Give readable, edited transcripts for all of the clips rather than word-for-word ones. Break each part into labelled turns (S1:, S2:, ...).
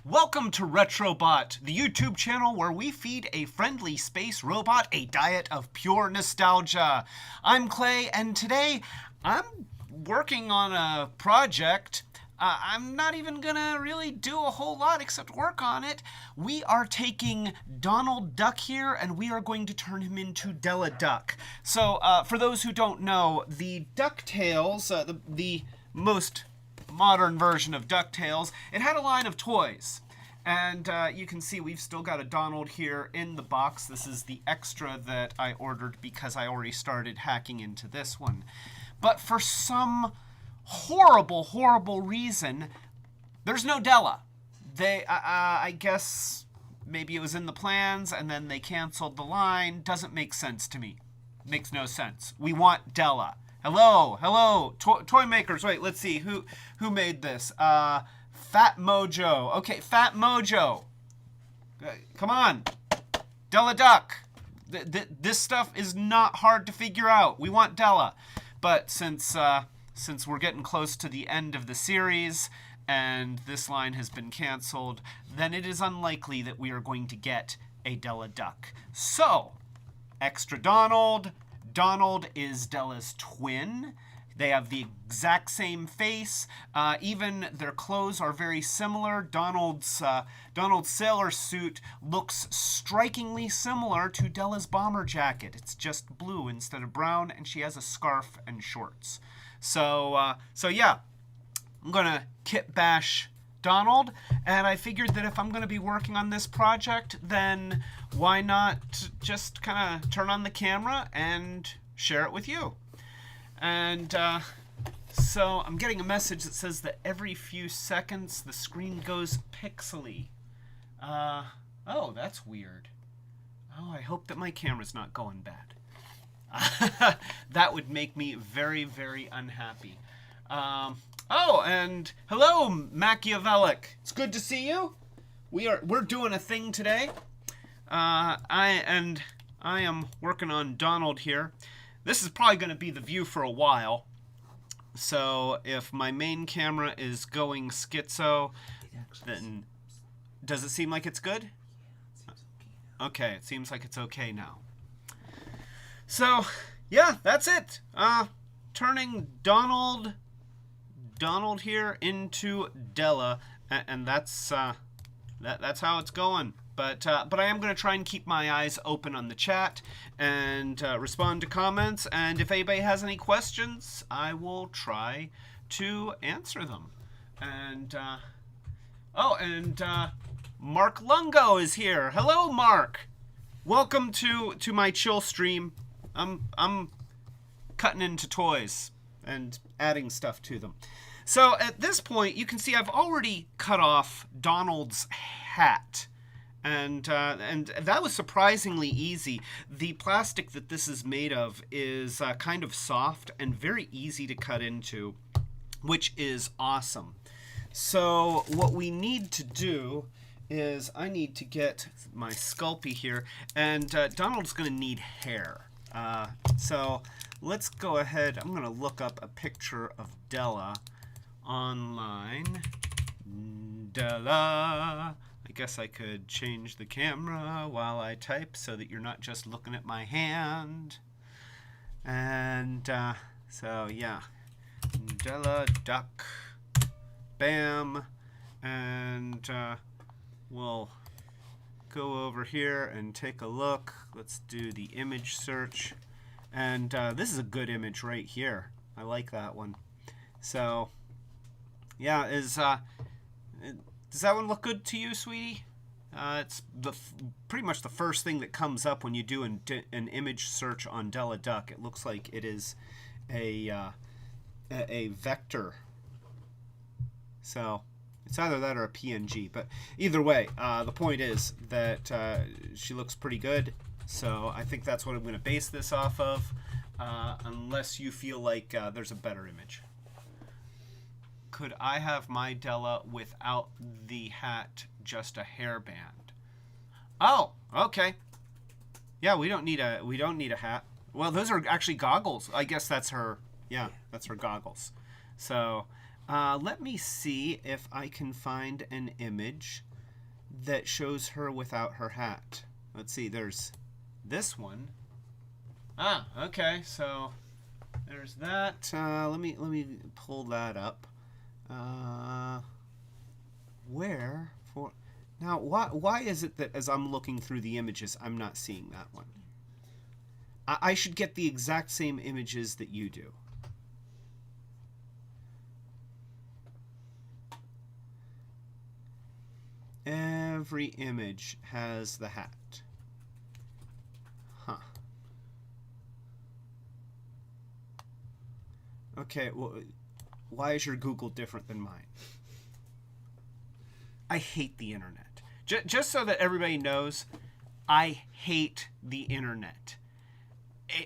S1: Welcome to Retrobot, the YouTube channel where we feed a friendly space robot a diet of pure nostalgia. I'm Clay, and today I'm working on a project. I'm not even gonna really do a whole lot except work on it. We are taking Donald Duck here, and we are going to turn him into Della Duck. So, for those who don't know, the Ducktales, the most modern version of Ducktales, it had a line of toys. And you can see we've still got a Donald here in the box. This is the extra that I ordered because I already started hacking into this one. But for some horrible reason, there's no Della. I guess maybe it was in the plans and then they canceled the line. Doesn't make sense to me. Makes no sense. We want Della. Hello, toy makers. Wait, let's see who made this. Fat Mojo. Okay, Fat Mojo. Come on, Della Duck. This stuff is not hard to figure out. We want Della, but since we're getting close to the end of the series and this line has been canceled, then it is unlikely that we are going to get a Della Duck. So, extra Donald. Donald is Della's twin. They have the exact same face. Even their clothes are very similar. Donald's sailor suit looks strikingly similar to Della's bomber jacket. It's just blue instead of brown, and she has a scarf and shorts. So yeah, I'm gonna Kitbash Donald, and I figured that if I'm going to be working on this project, then why not just kind of turn on the camera and share it with you. And so I'm getting a message that says that every few seconds the screen goes pixely. Oh, that's weird. Oh, I hope that my camera's not going bad. That would make me very unhappy. Oh, and hello, Machiavellic. It's good to see you. We're doing a thing today. I am working on Donald here. This is probably going to be the view for a while. So if my main camera is going schizo, then does it seem like it's good? Okay, it seems like it's okay now. So yeah, that's it. Turning Donald here into Della, and that's how it's going. But I am going to try and keep my eyes open on the chat and respond to comments. And if anybody has any questions, I will try to answer them. And Mark Lungo is here. Hello, Mark. Welcome to my chill stream. I'm cutting into toys and adding stuff to them. So at this point, you can see I've already cut off Donald's hat. And that was surprisingly easy. The plastic that this is made of is kind of soft and very easy to cut into, which is awesome. So what we need to do is I need to get my Sculpey here, and Donald's going to need hair. So let's go ahead. I'm going to look up a picture of Della online. Della. I guess I could change the camera while I type so that you're not just looking at my hand. And so yeah, Della Duck, bam, and we'll go over here and take a look. Let's do the image search, and this is a good image right here. I like that one. So yeah, does that one look good to you, sweetie? It's pretty much the first thing that comes up when you do an image search on Della Duck. It looks like it is a vector. So it's either that or a PNG. But either way, the point is that she looks pretty good. So I think that's what I'm going to base this off of, unless you feel like there's a better image. Could I have my Della without the hat, just a hairband? Oh, okay. Yeah, we don't need a hat. Well, those are actually goggles. I guess that's her. Yeah, that's her goggles. So, let me see if I can find an image that shows her without her hat. Let's see, there's this one. Ah, okay, so there's that. Let me pull that up. Where for now? Why is it that as I'm looking through the images, I'm not seeing that one? I should get the exact same images that you do. Every image has the hat. Huh. Okay, well, why is your Google different than mine? I hate the internet. Just so that everybody knows, I hate the internet.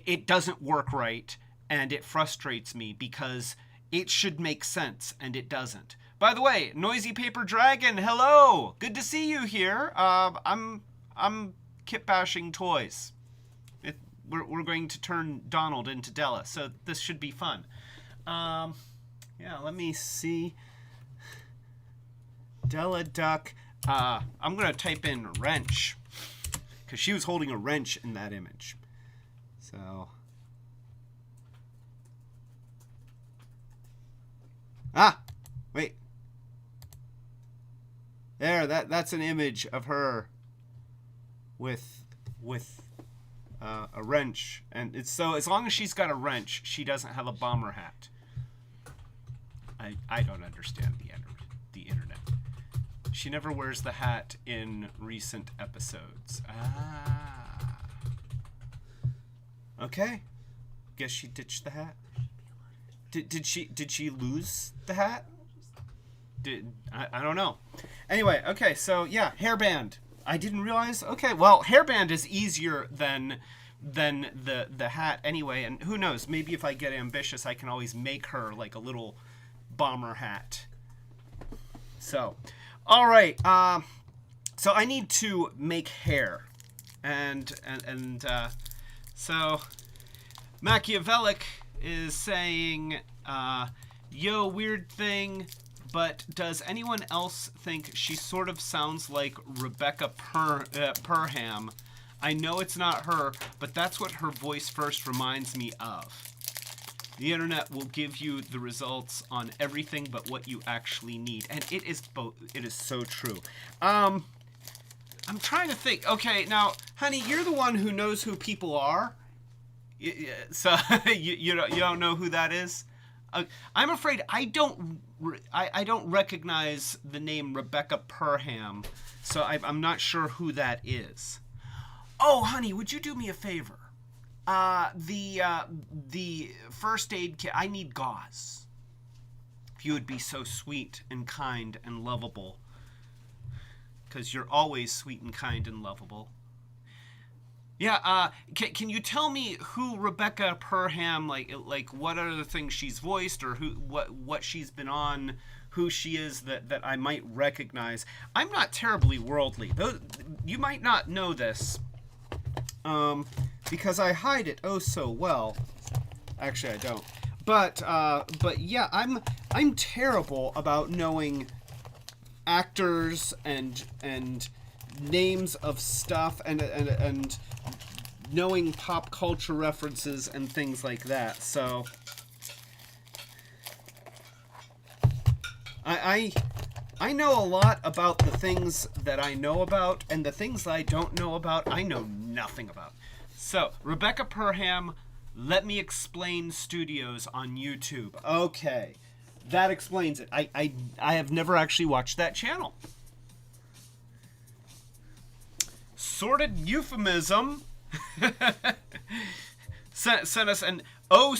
S1: It doesn't work right, and it frustrates me because it should make sense, and it doesn't. By the way, Noisy Paper Dragon, hello! Good to see you here. I'm Kitbashing toys. We're going to turn Donald into Della, so this should be fun. Yeah, let me see. Della Duck. I'm going to type in wrench, because she was holding a wrench in that image. So. Ah! Wait. There, that's an image of her with a wrench, and it's so as long as she's got a wrench, she doesn't have a bomber hat. I don't understand the internet. She never wears the hat in recent episodes. Ah. Okay. Guess she ditched the hat. Did she lose the hat? I don't know. Anyway, okay, so yeah, hairband. I didn't realize. Okay, well, hairband is easier than the hat anyway, and who knows, maybe if I get ambitious I can always make her like a little bomber hat. So, all right, so I need to make hair, and so Machiavellic is saying, yo, weird thing, but does anyone else think she sort of sounds like Rebecca Perham? I know it's not her, but that's what her voice first reminds me of. The internet will give you the results on everything but what you actually need. And it is both. It is so true. I'm trying to think. Okay, now, honey, you're the one who knows who people are. So you don't know who that is? I'm afraid I don't recognize the name Rebecca Perham, so I'm not sure who that is. Oh, honey, would you do me a favor? The first aid kit, I need gauze. If you would be so sweet and kind and lovable, because you're always sweet and kind and lovable. Yeah, can you tell me who Rebecca Perham, like what are the things she's voiced, or what she's been on, who she is that I might recognize? I'm not terribly worldly. You might not know this, because I hide it oh so well. Actually, I don't. But yeah, I'm terrible about knowing actors and names of stuff and knowing pop culture references and things like that. So I know a lot about the things that I know about, and the things that I don't know about, I know nothing about. So, Rebecca Perham, Let Me Explain Studios on YouTube. Okay, that explains it. I have never actually watched that channel. Sorted euphemism sent us an O/,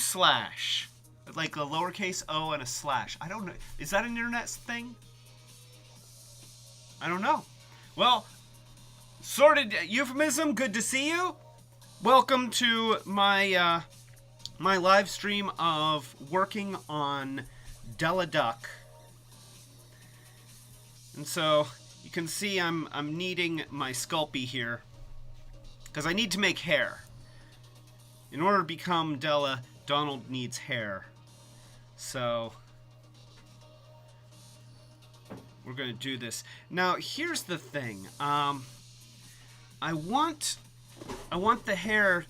S1: like a lowercase o and a slash. I don't know. Is that an internet thing? I don't know. Well, sorted euphemism, good to see you. Welcome to my my live stream of working on Della Duck. And so you can see I'm kneading my Sculpey here, because I need to make hair. In order to become Della, Donald needs hair. So we're going to do this. Now, here's the thing. I want the hair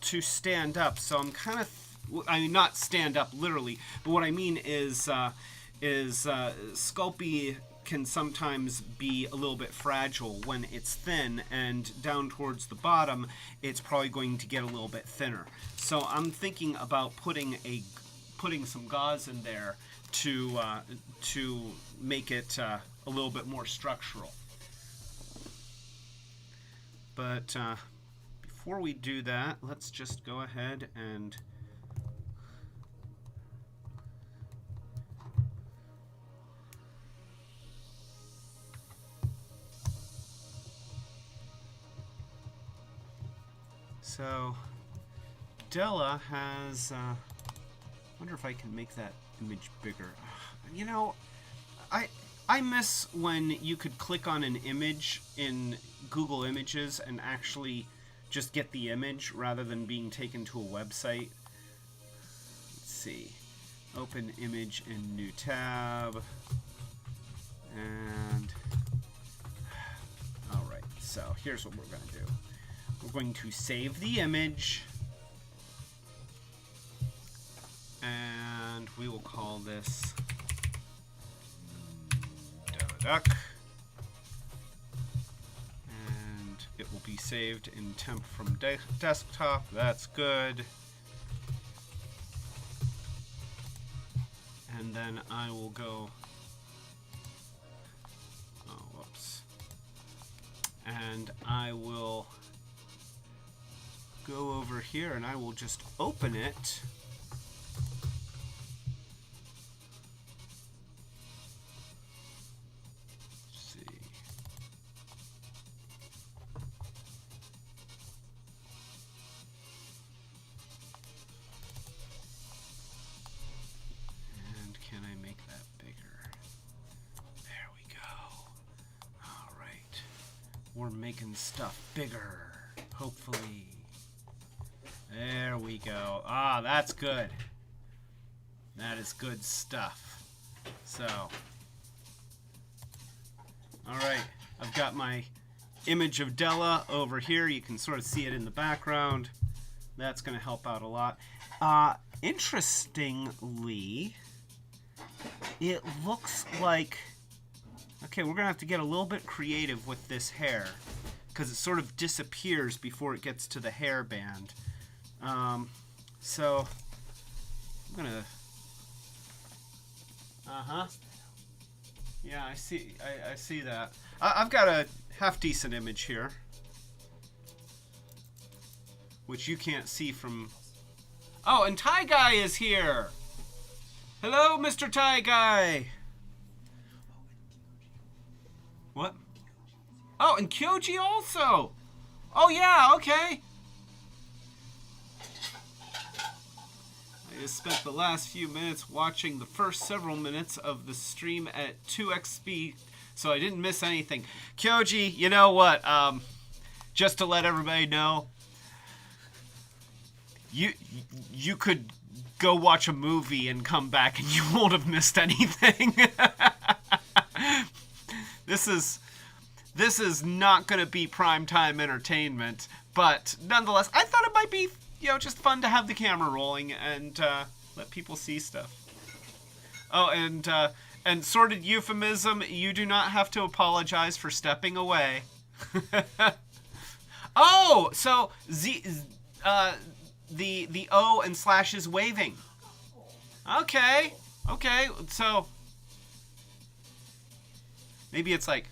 S1: to stand up, so I'm kind of, I mean, not stand up literally, but what I mean is Sculpey can sometimes be a little bit fragile when it's thin, and down towards the bottom, it's probably going to get a little bit thinner. So I'm thinking about putting some gauze in there to make it a little bit more structural. But before we do that, let's just go ahead and so Della has, I wonder if I can make that image bigger. You know, I miss when you could click on an image in Google Images and actually just get the image rather than being taken to a website. Let's see. Open image in new tab. And alright, so here's what we're going to do. We're going to save the image, and we will call this Duck, and it will be saved in temp from desktop. That's good. And then I will go, oh, whoops, and I will go over here and I will just open it. We're making stuff bigger, hopefully. There we go. Ah, that's good. That is good stuff. So, alright, I've got my image of Della over here. You can sort of see it in the background. That's going to help out a lot. Interestingly, it looks like... Okay, we're going to have to get a little bit creative with this hair, because it sort of disappears before it gets to the hairband. So, I'm going to... Yeah, I see that. I've got a half-decent image here, which you can't see from... Oh, and Tie Guy is here! Hello, Mr. Tie Guy! What? Oh, and Kyoji also! Oh, yeah, okay. I just spent the last few minutes watching the first several minutes of the stream at 2x speed, so I didn't miss anything. Kyoji, you know what? Just to let everybody know, you could go watch a movie and come back and you won't have missed anything. This is not going to be primetime entertainment, but nonetheless, I thought it might be, you know, just fun to have the camera rolling and let people see stuff. Oh, and sordid euphemism, you do not have to apologize for stepping away. Oh, so the O and slash is waving. Okay, so maybe it's like,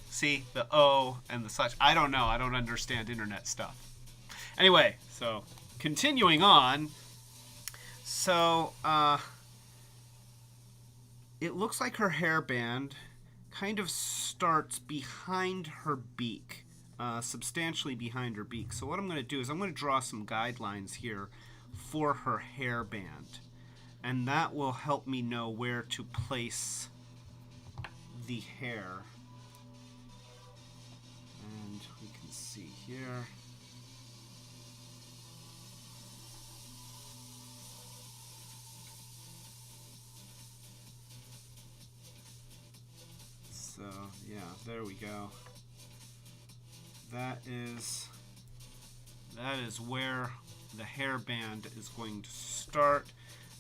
S1: see, the O and the slash. I don't know. I don't understand internet stuff. Anyway, so continuing on. So, it looks like her hairband kind of starts behind her beak, substantially behind her beak. So what I'm going to do is I'm going to draw some guidelines here for her hairband, and that will help me know where to place the hair. And we can see here. So, yeah, there we go. That is where the hairband is going to start.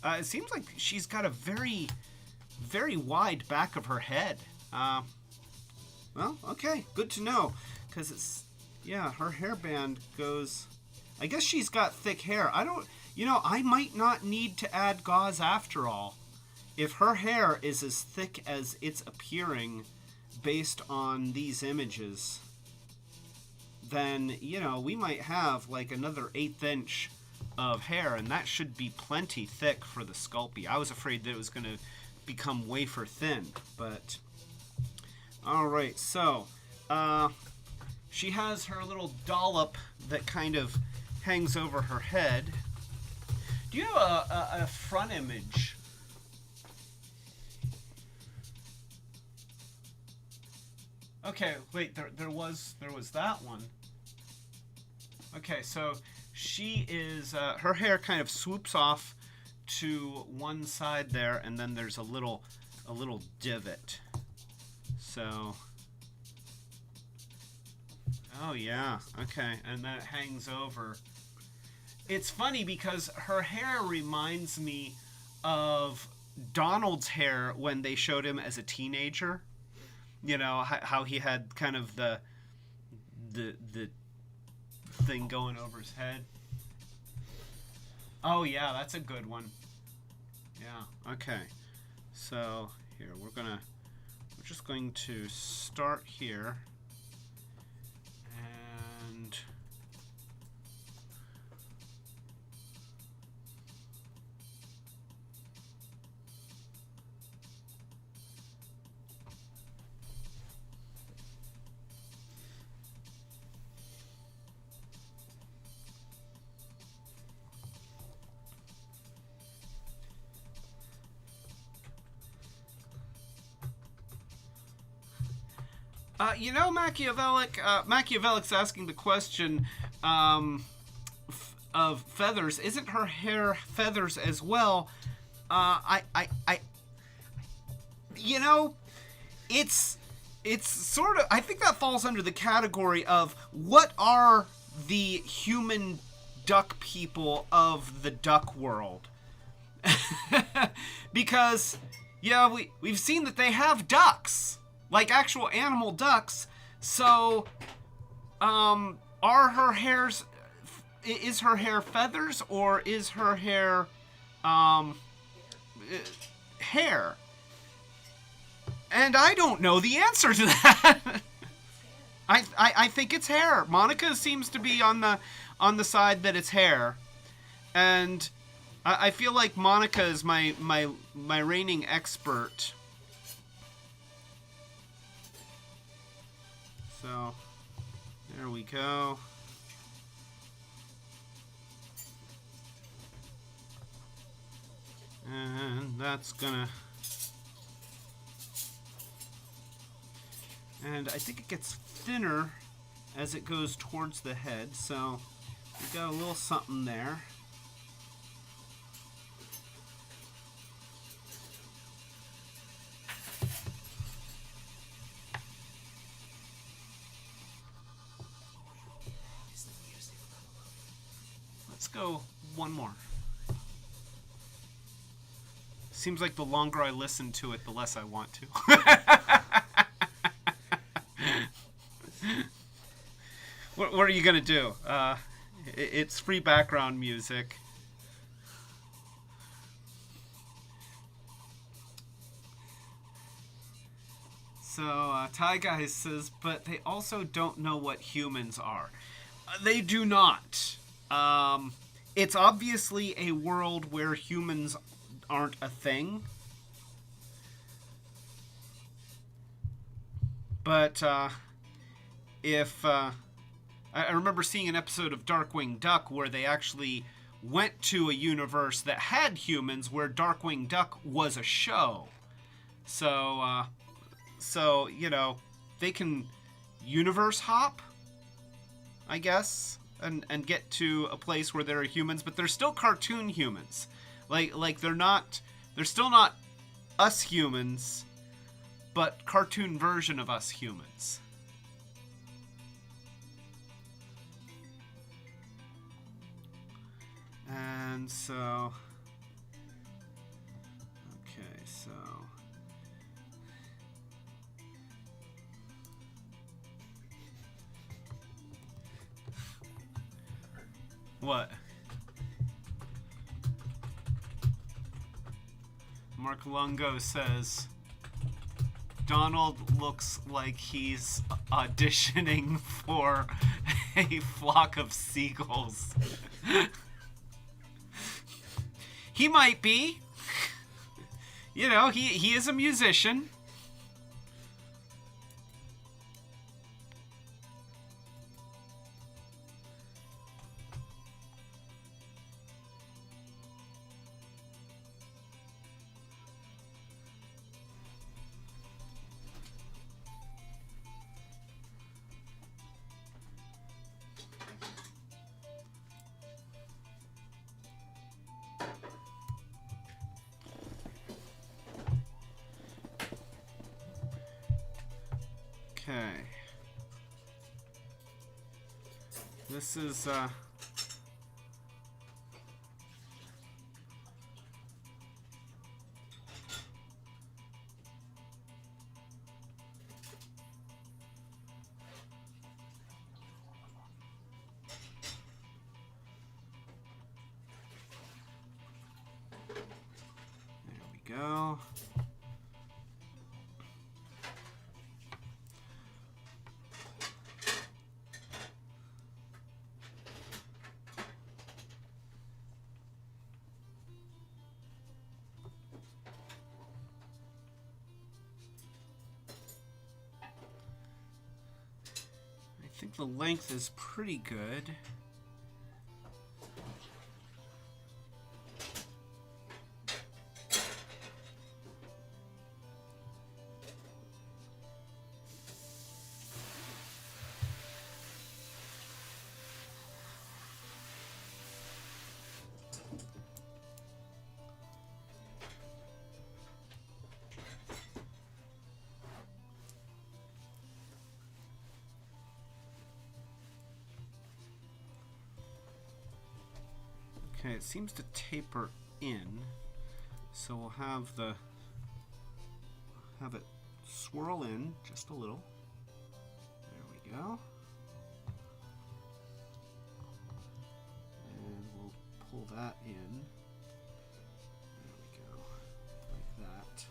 S1: It seems like she's got a very, very wide back of her head. Well, okay, good to know, because it's, yeah, her hairband goes, I guess she's got thick hair. I might not need to add gauze after all. If her hair is as thick as it's appearing based on these images, then, we might have like another 1/8 inch of hair, and that should be plenty thick for the Sculpey. I was afraid that it was going to become wafer thin, but alright, so she has her little dollop that kind of hangs over her head. Do you have a front image? Okay, wait, there was that one. Okay, so she is, her hair kind of swoops off to one side there, and then there's a little divot. So, oh yeah, okay, and then it hangs over. It's funny because her hair reminds me of Donald's hair when they showed him as a teenager. How he had kind of the thing going over his head. Oh yeah, that's a good one. Yeah, okay. So here, we're just going to start here. And Machiavellic's asking the question of feathers. Isn't her hair feathers as well? It's sort of, I think that falls under the category of what are the human duck people of the duck world? Because, yeah, we've seen that they have ducks. Like actual animal ducks. So, are her hairs, is her hair feathers or is her hair, hair? And I don't know the answer to that. I think it's hair. Monica seems to be on the side that it's hair. And I feel like Monica is my reigning expert. So, there we go. And that's gonna... And I think it gets thinner as it goes towards the head, so we got a little something there. Let's go one more. Seems like the longer I listen to it, the less I want to. What are you gonna do? It's free background music. So, Ty Guys says, but they also don't know what humans are. They do not. It's obviously a world where humans aren't a thing. But, if, I remember seeing an episode of Darkwing Duck where they actually went to a universe that had humans where Darkwing Duck was a show. So, you know, they can universe hop, I guess, and get to a place where there are humans, but they're still cartoon humans. Like they're still not us humans, but cartoon version of us humans. And so, okay, so what? Mark Lungo says Donald looks like he's auditioning for a flock of seagulls. He might be. You know, he is a musician. Okay. This is there we go. I think the length is pretty good. Okay, it seems to taper in, so we'll have it swirl in just a little. There we go. And we'll pull that in. There we go, like that.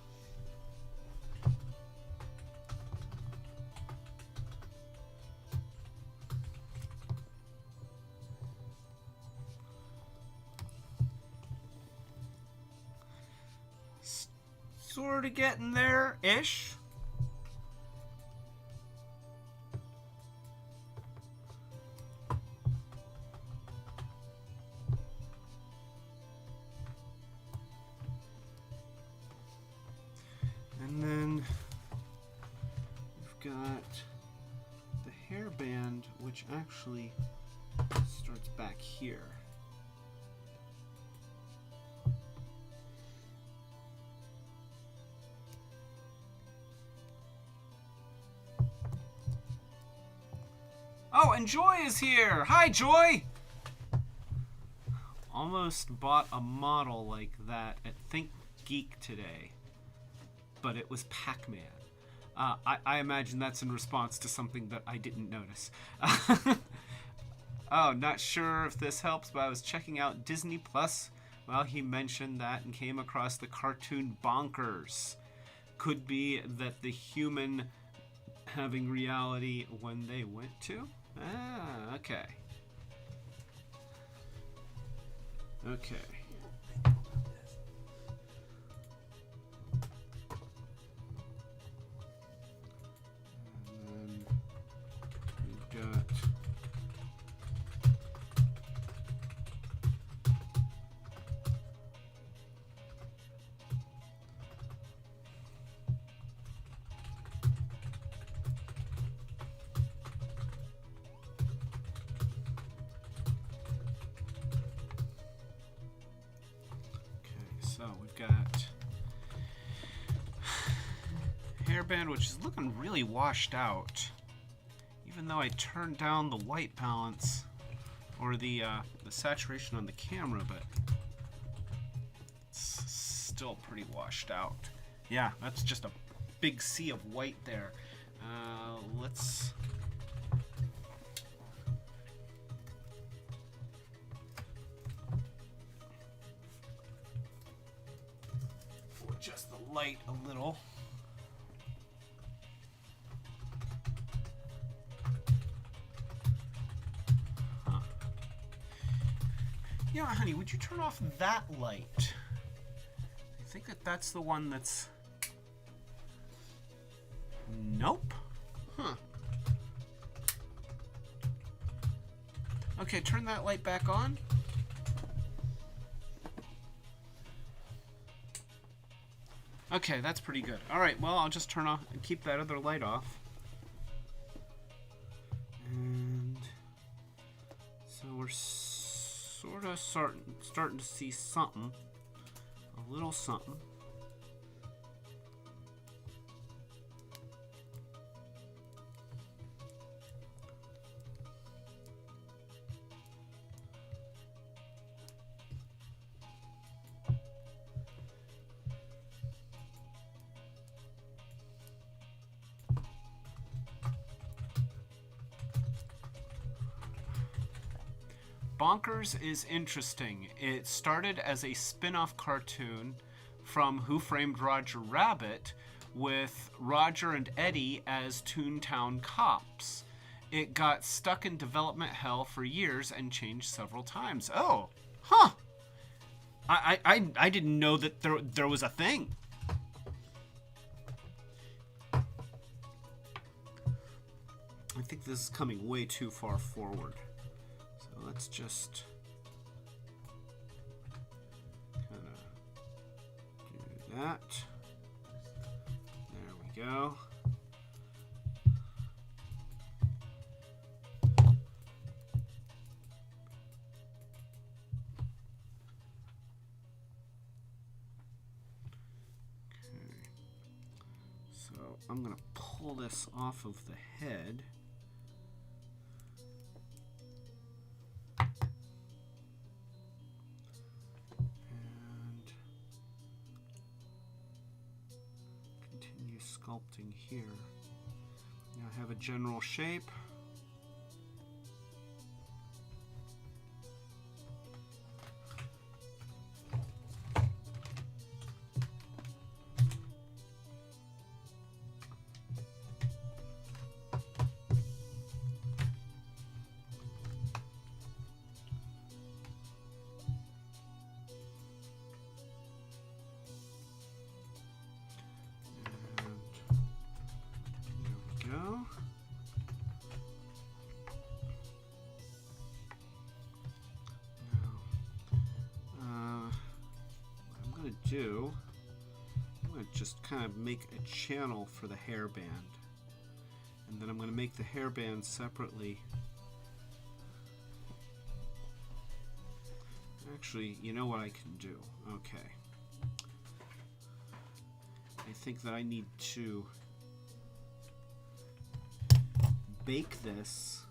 S1: Sort of getting there-ish. And then we've got the hairband, which actually starts back here. Oh, and Joy is here! Hi, Joy! Almost bought a model like that at Think Geek today, but it was Pac-Man. I imagine that's in response to something that I didn't notice. Oh, not sure if this helps, but I was checking out Disney Plus while he mentioned that and came across the cartoon Bonkers. Could be that the human having reality when they went to? Ah, okay. Okay. And then we've got hairband, which is looking really washed out. Even though I turned down the white balance or the saturation on the camera, but it's still pretty washed out. Yeah, that's just a big sea of white there. Let's... adjust the light a little. Huh. Yeah, honey, would you turn off that light? I think that's the one that's... Nope. Huh. Okay, turn that light back on. Okay, that's pretty good. All right, well, I'll just turn off and keep that other light off. And so we're sort of starting to see something, a little something. Bonkers is interesting. It started as a spin-off cartoon from Who Framed Roger Rabbit with Roger and Eddie as Toontown cops. It got stuck in development hell for years and changed several times. Oh, huh. I didn't know that there was a thing. I think this is coming way too far forward. So let's just kind of do that. There we go. I'm going to pull this off of the head. And continue sculpting here. Now I have a general shape. I'm going to just kind of make a channel for the hairband, and then I'm going to make the hairband separately. Actually, you know what I can do? Okay. I think that I need to bake this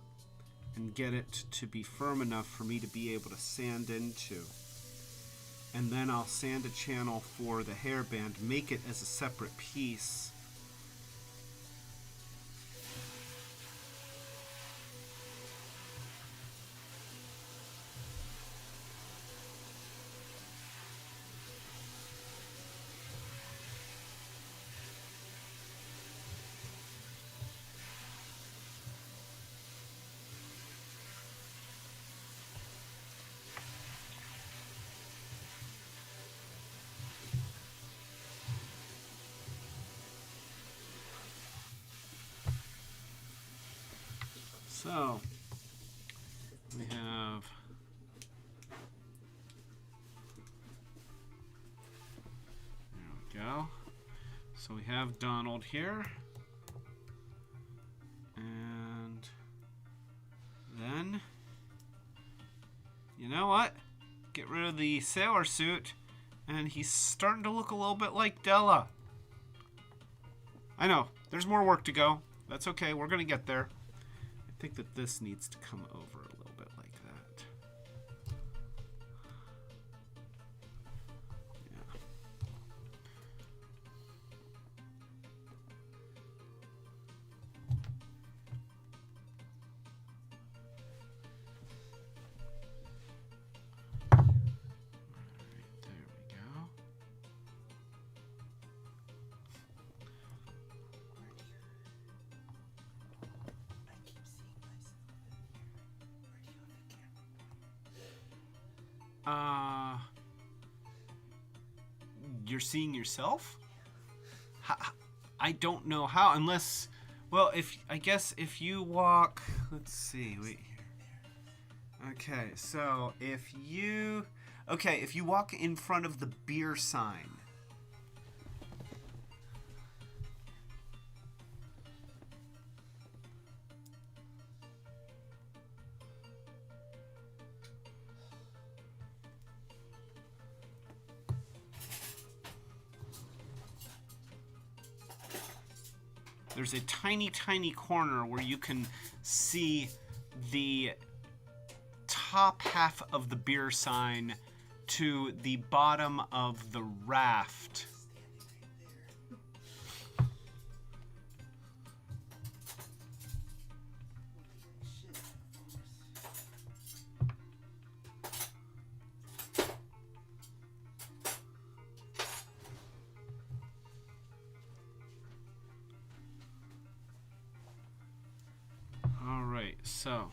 S1: and get it to be firm enough for me to be able to sand into. And then I'll sand a channel for the hairband, make it as a separate piece. So, we have there we go. So we have Donald here. And then, you know what? Get rid of the sailor suit, and he's starting to look a little bit like Della. I know. There's more work to go. That's okay. We're going to get there. I think that this needs to come over a little bit like that. Yeah. All right, there we go. You're seeing yourself? I don't know how, unless, well, I guess if you walk, let's see, wait here. Okay, so if you walk in front of the beer sign. There's a tiny, tiny corner where you can see the top half of the beer sign to the bottom of the raft. So,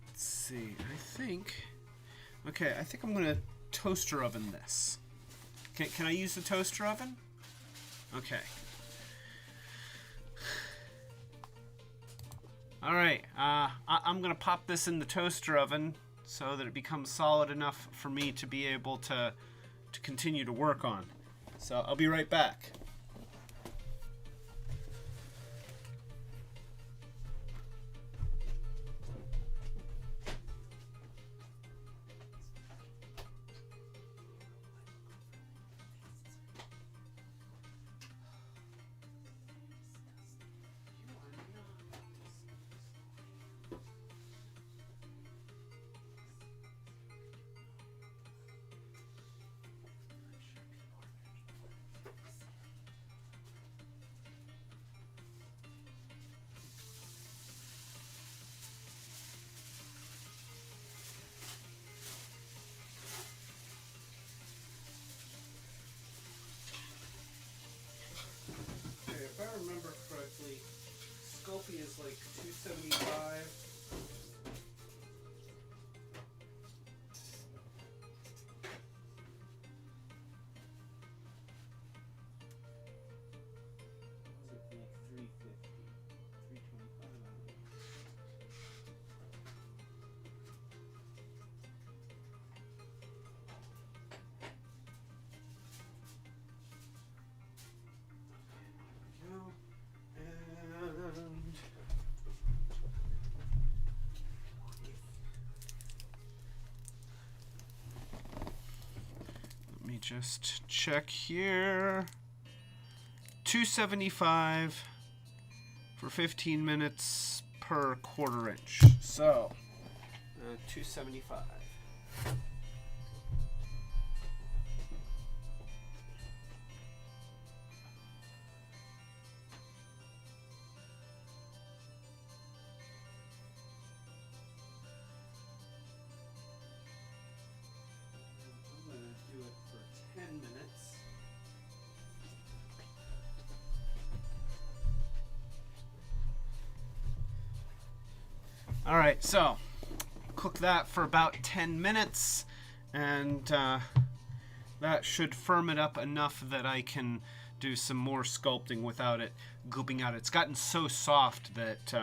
S1: let's see, I think I'm going to toaster oven this. Can I use the toaster oven? Okay. All right, I'm going to pop this in the toaster oven so that it becomes solid enough for me to be able to continue to work on. So I'll be right back. If I remember correctly, Sculpey is like 275. Was it like 350? 325? Let me just check here. 275 for 15 minutes per quarter inch. So, 275. Do it for 10 minutes. All right, so cook that for about 10 minutes, and that should firm it up enough that I can do some more sculpting without it gooping out. It's gotten so soft that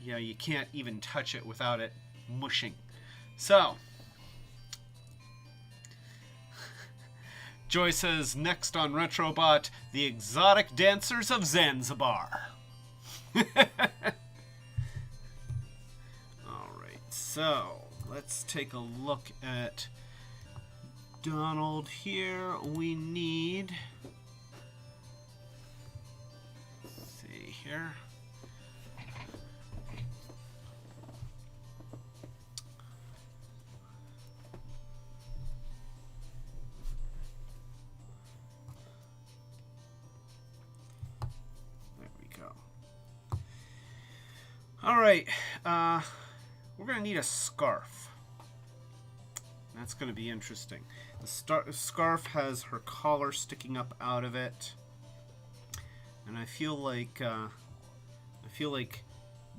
S1: yeah, you can't even touch it without it mushing. So Joy says, next on Retrobot, the exotic dancers of Zanzibar. Alright, so let's take a look at Donald here, we need, let's see here. There we go. All right, we're gonna need a scarf. That's going to be interesting. The scarf has her collar sticking up out of it, and I feel like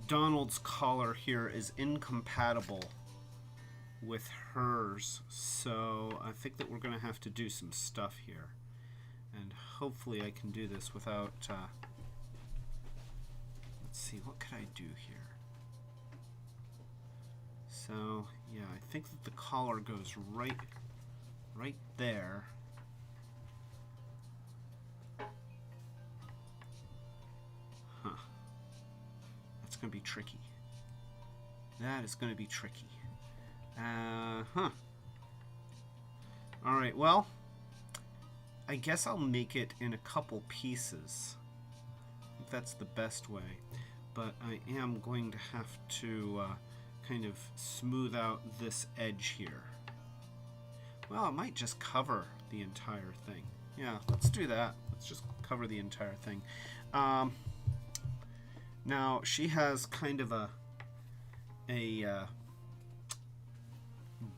S1: Donald's collar here is incompatible with hers. So I think that we're going to have to do some stuff here, and hopefully I can do this without. Let's see, what could I do here? So, yeah, I think that the collar goes right there. Huh. That's going to be tricky. That is going to be tricky. Huh. Alright, well, I guess I'll make it in a couple pieces. I think that's the best way. But I am going to have to kind of smooth out this edge here. Well, it might just cover the entire thing. Yeah, let's do that. Let's just cover the entire thing. Now, she has kind of a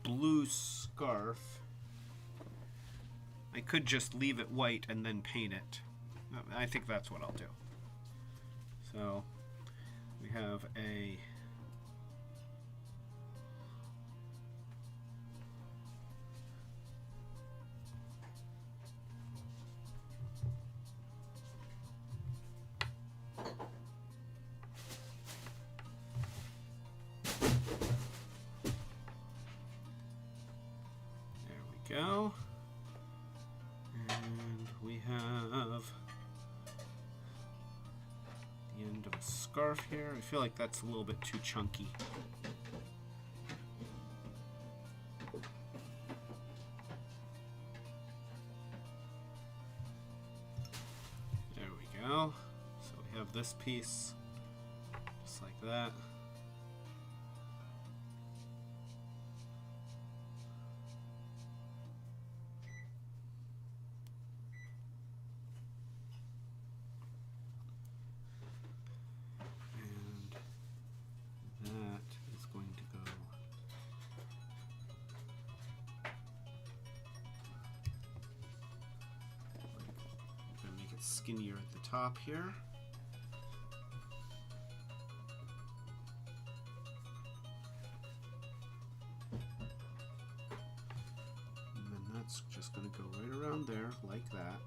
S1: blue scarf. I could just leave it white and then paint it. I think that's what I'll do. So, we have a go. And we have the end of a scarf here. I feel like that's a little bit too chunky. There we go. So we have this piece, just like that. Skinnier at the top here. And then that's just going to go right around there like that.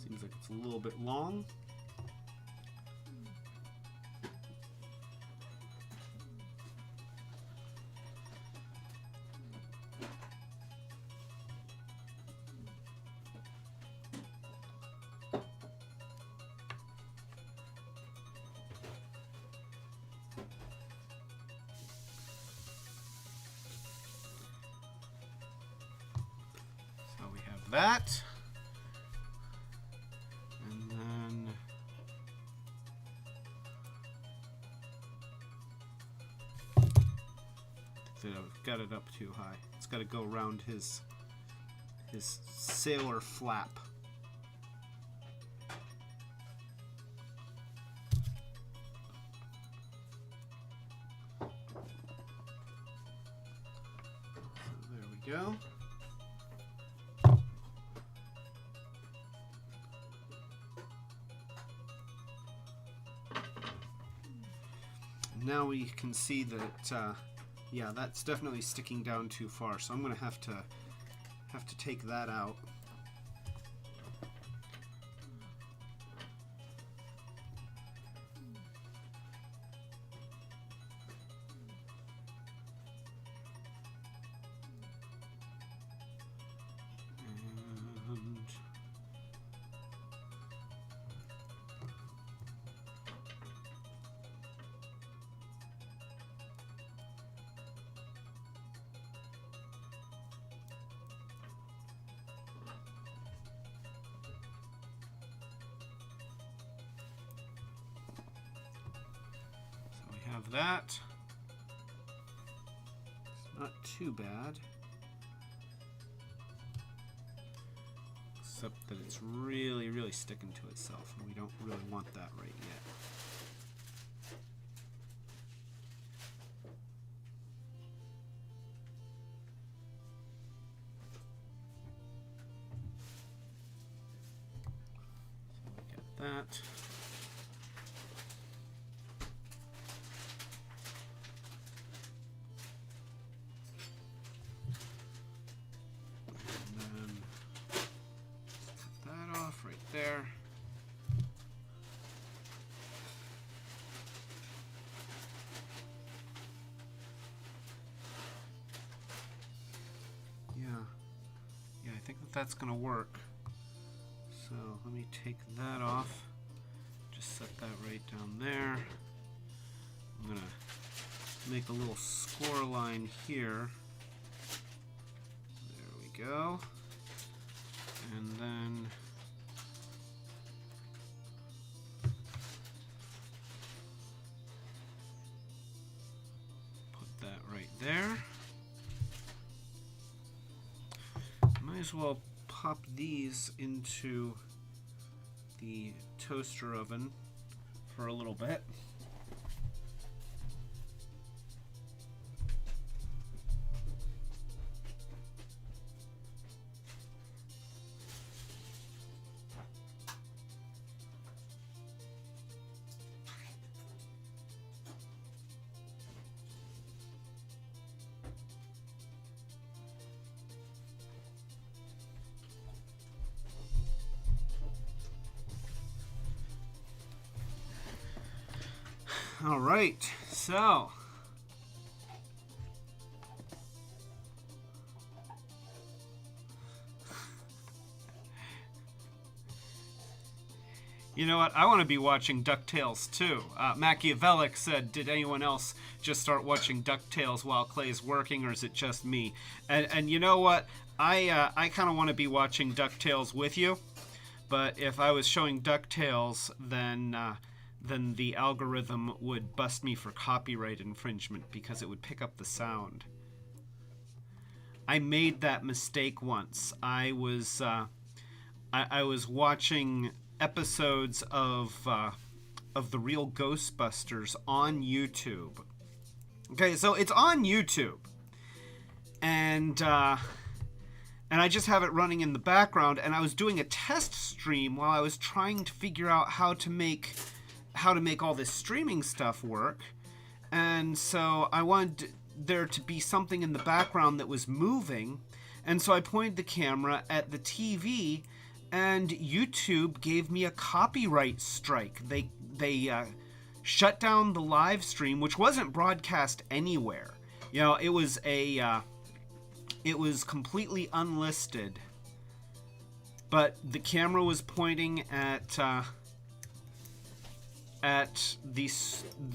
S1: Seems like it's a little bit long. That, and then I've got it up too high. It's got to go around his sailor flap. So there we go. Now we can see that, yeah, that's definitely sticking down too far. So I'm going to have to take that out. And have that. It's not too bad. Except that it's really, really sticking to itself, and we don't really want that right yet. That. And then cut that off right there. Yeah, I think that that's gonna work. So let me take that off. Just set that right down there. I'm gonna make a little score line here. There we go. And then put that right there. Might as well pop these into the toaster oven for a little bit. All right, so you know what? I want to be watching Ducktales too. Machiavellic said, "Did anyone else just start watching Ducktales while Clay's working, or is it just me?" And you know what? I kind of want to be watching Ducktales with you, but if I was showing Ducktales, then the algorithm would bust me for copyright infringement because it would pick up the sound. I made that mistake once. I was watching episodes of the Real Ghostbusters on YouTube. Okay, so it's on YouTube, and I just have it running in the background. And I was doing a test stream while I was trying to figure out how to make all this streaming stuff work. And so I wanted there to be something in the background that was moving, and so I pointed the camera at the TV, and YouTube gave me a copyright strike. They shut down the live stream, which wasn't broadcast anywhere. You know, it was completely unlisted, but the camera was pointing at the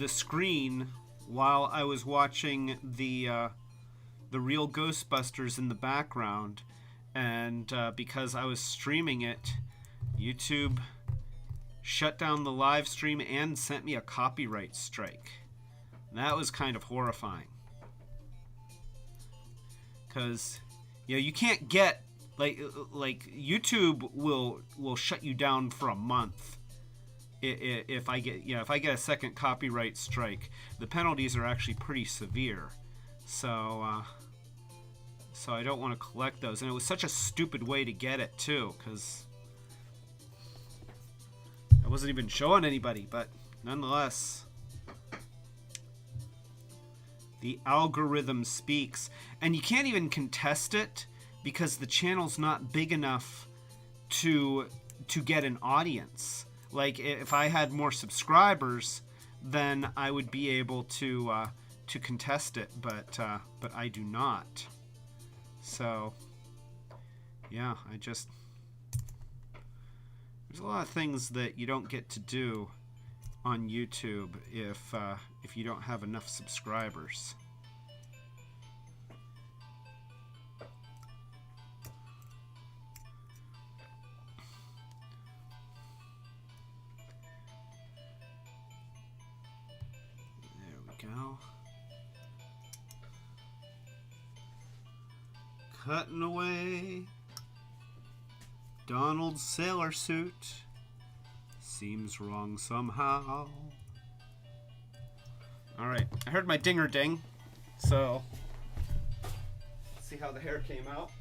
S1: screen while I was watching the Real Ghostbusters in the background, and because I was streaming it, YouTube shut down the live stream and sent me a copyright strike. That was kind of horrifying, because you can't get like YouTube will shut you down for a month. If I get a second copyright strike, the penalties are actually pretty severe. So I don't want to collect those. And it was such a stupid way to get it too, because I wasn't even showing anybody. But nonetheless, the algorithm speaks, and you can't even contest it because the channel's not big enough to get an audience. Like, if I had more subscribers, then I would be able to contest it, but I do not. So, yeah, there's a lot of things that you don't get to do on YouTube if you don't have enough subscribers. go. Cutting away. Donald's sailor suit seems wrong somehow. Alright, I heard my dinger ding, so let's see how the hair came out.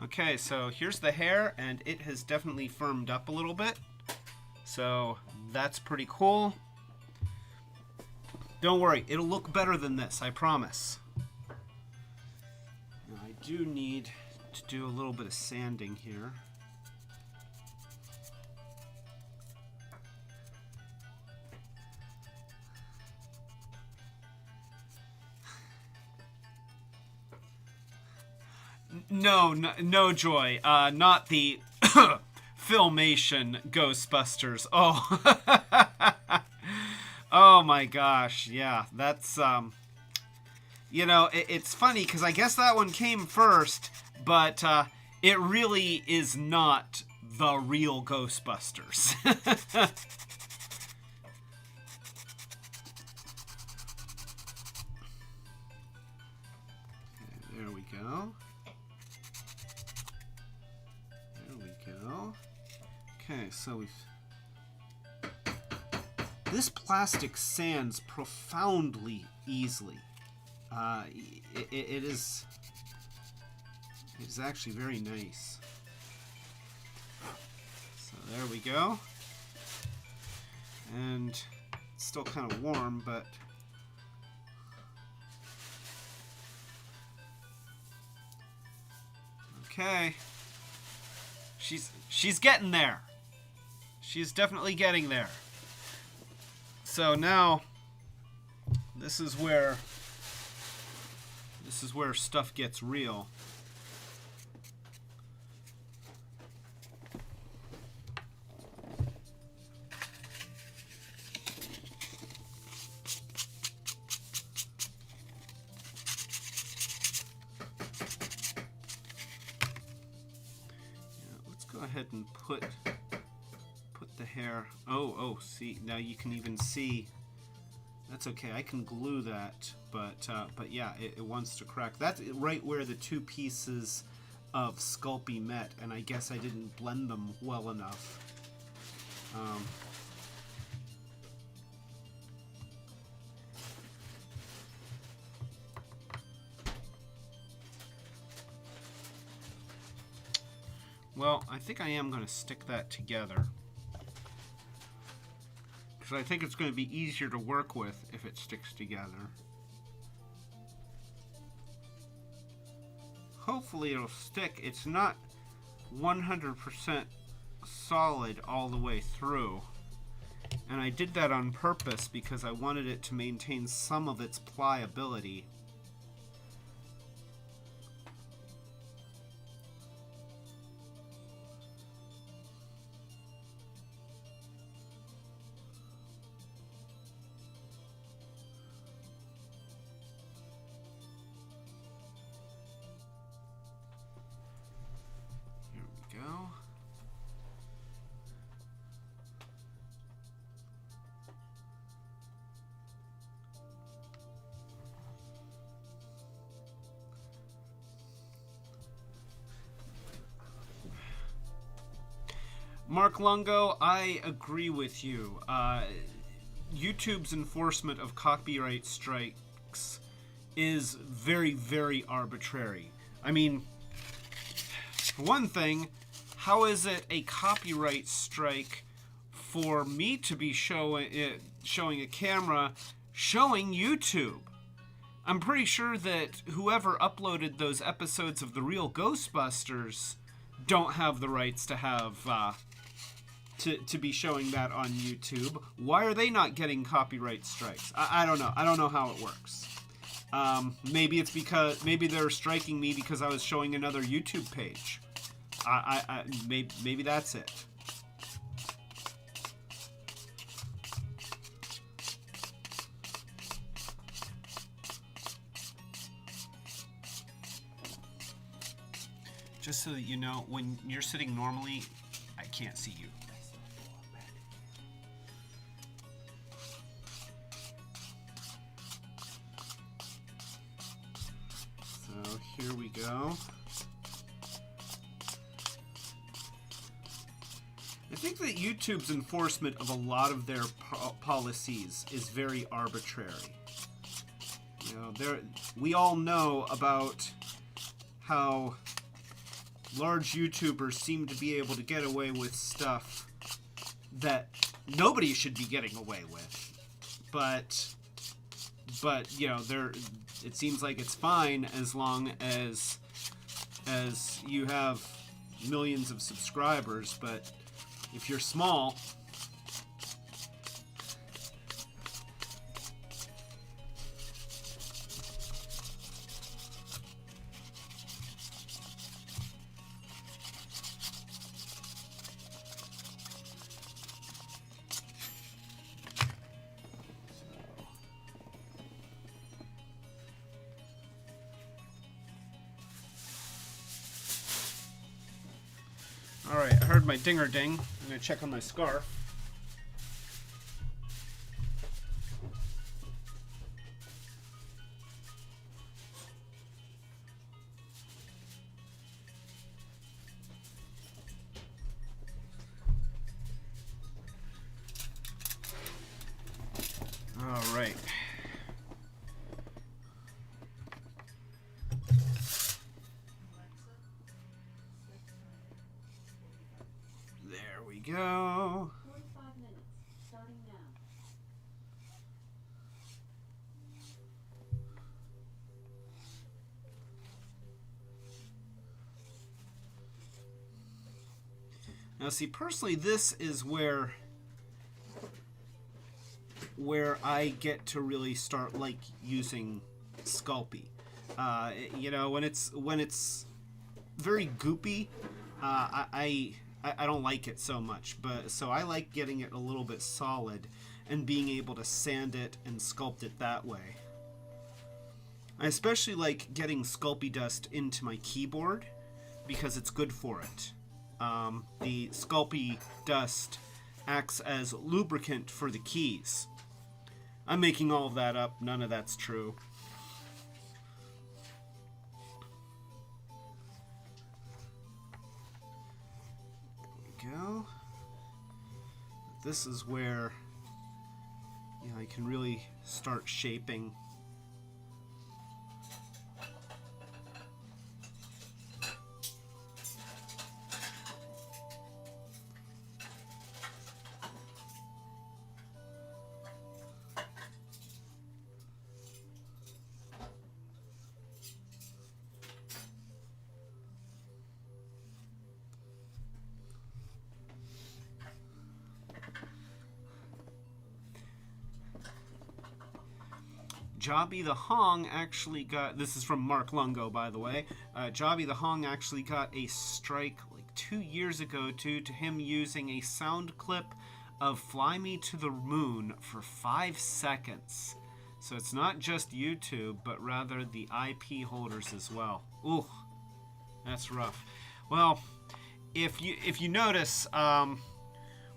S1: Okay, so here's the hair, and it has definitely firmed up a little bit. So that's pretty cool. Don't worry, it'll look better than this, I promise. Now, I do need to do a little bit of sanding here. No, Joy. Not the Filmation Ghostbusters. Oh. Oh my gosh. Yeah, that's, you know, it's funny because I guess that one came first, but it really is not the real Ghostbusters. Okay, there we go. Okay, so this plastic sands profoundly easily. It is actually very nice. So there we go. And it's still kind of warm, but okay. She's getting there. She's definitely getting there. So now this is where stuff gets real. Go ahead and put the hair. Oh, see, now you can even see. That's okay. I can glue that, but yeah, it wants to crack. That's right where the two pieces of Sculpey met, and I guess I didn't blend them well enough. Well, I think I am going to stick that together. Because I think it's going to be easier to work with if it sticks together. Hopefully it'll stick. It's not 100% solid all the way through. And I did that on purpose because I wanted it to maintain some of its pliability. Mark Lungo, I agree with you. YouTube's enforcement of copyright strikes is very, very arbitrary. I mean, for one thing, how is it a copyright strike for me to be showing a camera showing YouTube? I'm pretty sure that whoever uploaded those episodes of The Real Ghostbusters don't have the rights to have to be showing that on YouTube. Why are they not getting copyright strikes? I don't know. I don't know how it works. Maybe it's because maybe they're striking me because I was showing another YouTube page. Maybe that's it. Just so that you know, when you're sitting normally, I can't see you. So here we go. I think that YouTube's enforcement of a lot of their policies is very arbitrary. You know, we all know about how large YouTubers seem to be able to get away with stuff that nobody should be getting away with. But you know, it seems like it's fine as long as you have millions of subscribers. But if you're small, alright, I heard my dinger ding. I'm going to check on my scarf. Alright. There we go.
S2: 45 minutes, starting now.
S1: Now see, personally, this is where I get to really start like using Sculpey. You know, when it's very goopy, I don't like it so much, but so I like getting it a little bit solid and being able to sand it and sculpt it that way. I especially like getting Sculpey dust into my keyboard because it's good for it. The Sculpey dust acts as lubricant for the keys. I'm making all of that up. None of that's true. Go. This is where, you know, I can really start shaping. Jobby the Hong actually got, this is from Mark Lungo, by the way, Jobby the Hong actually got a strike like 2 years ago due to him using a sound clip of Fly Me to the Moon for 5 seconds. So it's not just YouTube, but rather the IP holders as well. Ooh, that's rough. Well, if you notice,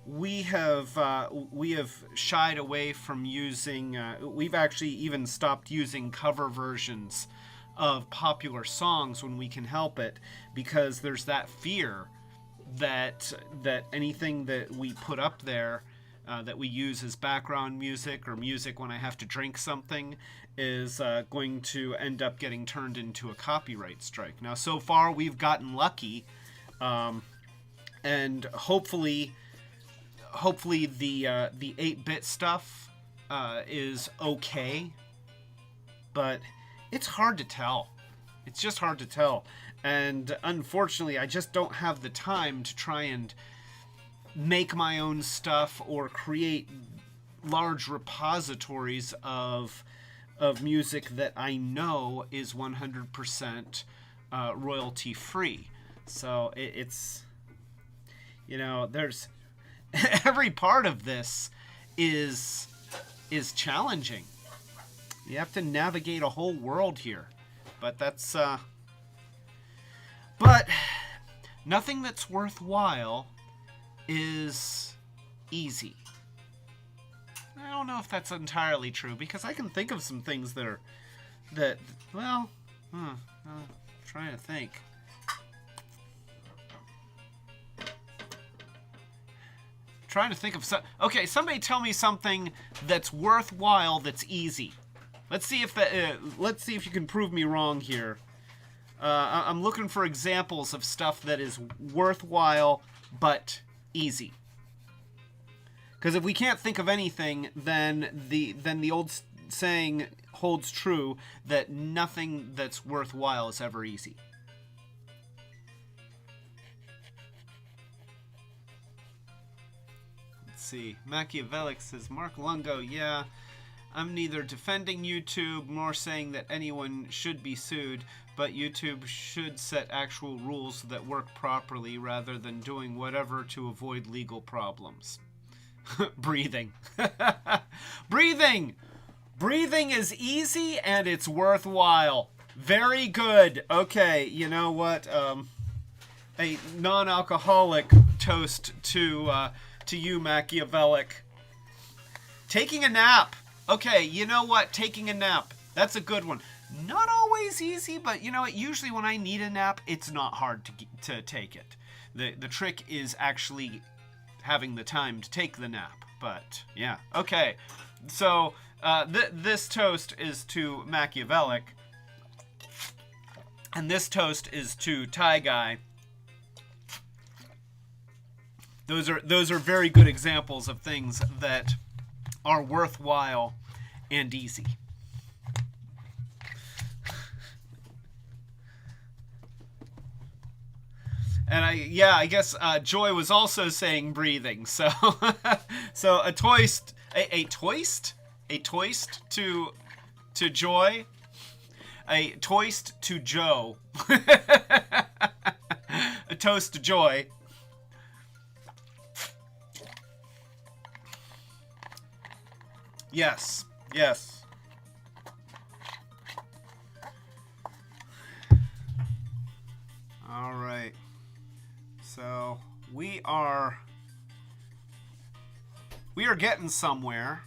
S1: we have shied away from using. We've actually even stopped using cover versions of popular songs when we can help it, because there's that fear that anything that we put up there that we use as background music or music when I have to drink something is going to end up getting turned into a copyright strike. Now, so far we've gotten lucky, and hopefully the 8-bit stuff is okay, but it's hard to tell. It's just hard to tell, and unfortunately I just don't have the time to try and make my own stuff or create large repositories of of music that I know is 100% royalty free. So it's, you know, there's every part of this is challenging. You have to navigate a whole world here, but that's but nothing that's worthwhile is easy. I don't know if that's entirely true, because I can think of some things trying to think. Trying to think of some. Okay, somebody tell me something that's worthwhile that's easy. Let's see if you can prove me wrong here. I'm looking for examples of stuff that is worthwhile but easy. Because if we can't think of anything, then the old saying holds true that nothing that's worthwhile is ever easy. Let's see. Machiavellic says, Mark Lungo, yeah, I'm neither defending YouTube nor saying that anyone should be sued, but YouTube should set actual rules that work properly rather than doing whatever to avoid legal problems. Breathing. Breathing is easy and it's worthwhile. Very good. Okay, you know what? A non-alcoholic toast to you, Machiavellic. Taking a nap. Okay, you know what? Taking a nap. That's a good one. Not always easy, but you know what? Usually when I need a nap, it's not hard to take it. The trick is actually having the time to take the nap. But yeah, okay. So this toast is to Machiavellic, and this toast is to Thai Guy. Those are very good examples of things that are worthwhile and easy. And I guess Joy was also saying breathing. So so a toast to Joy, a toast to Joe, a toast to Joy. Yes. All right. So we are getting somewhere.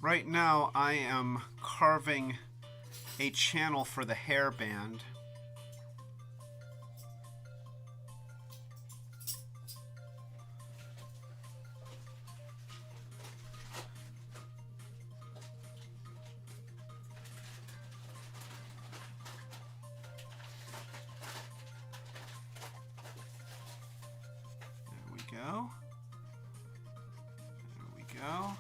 S1: Right now I am carving a channel for the hairband. There we go.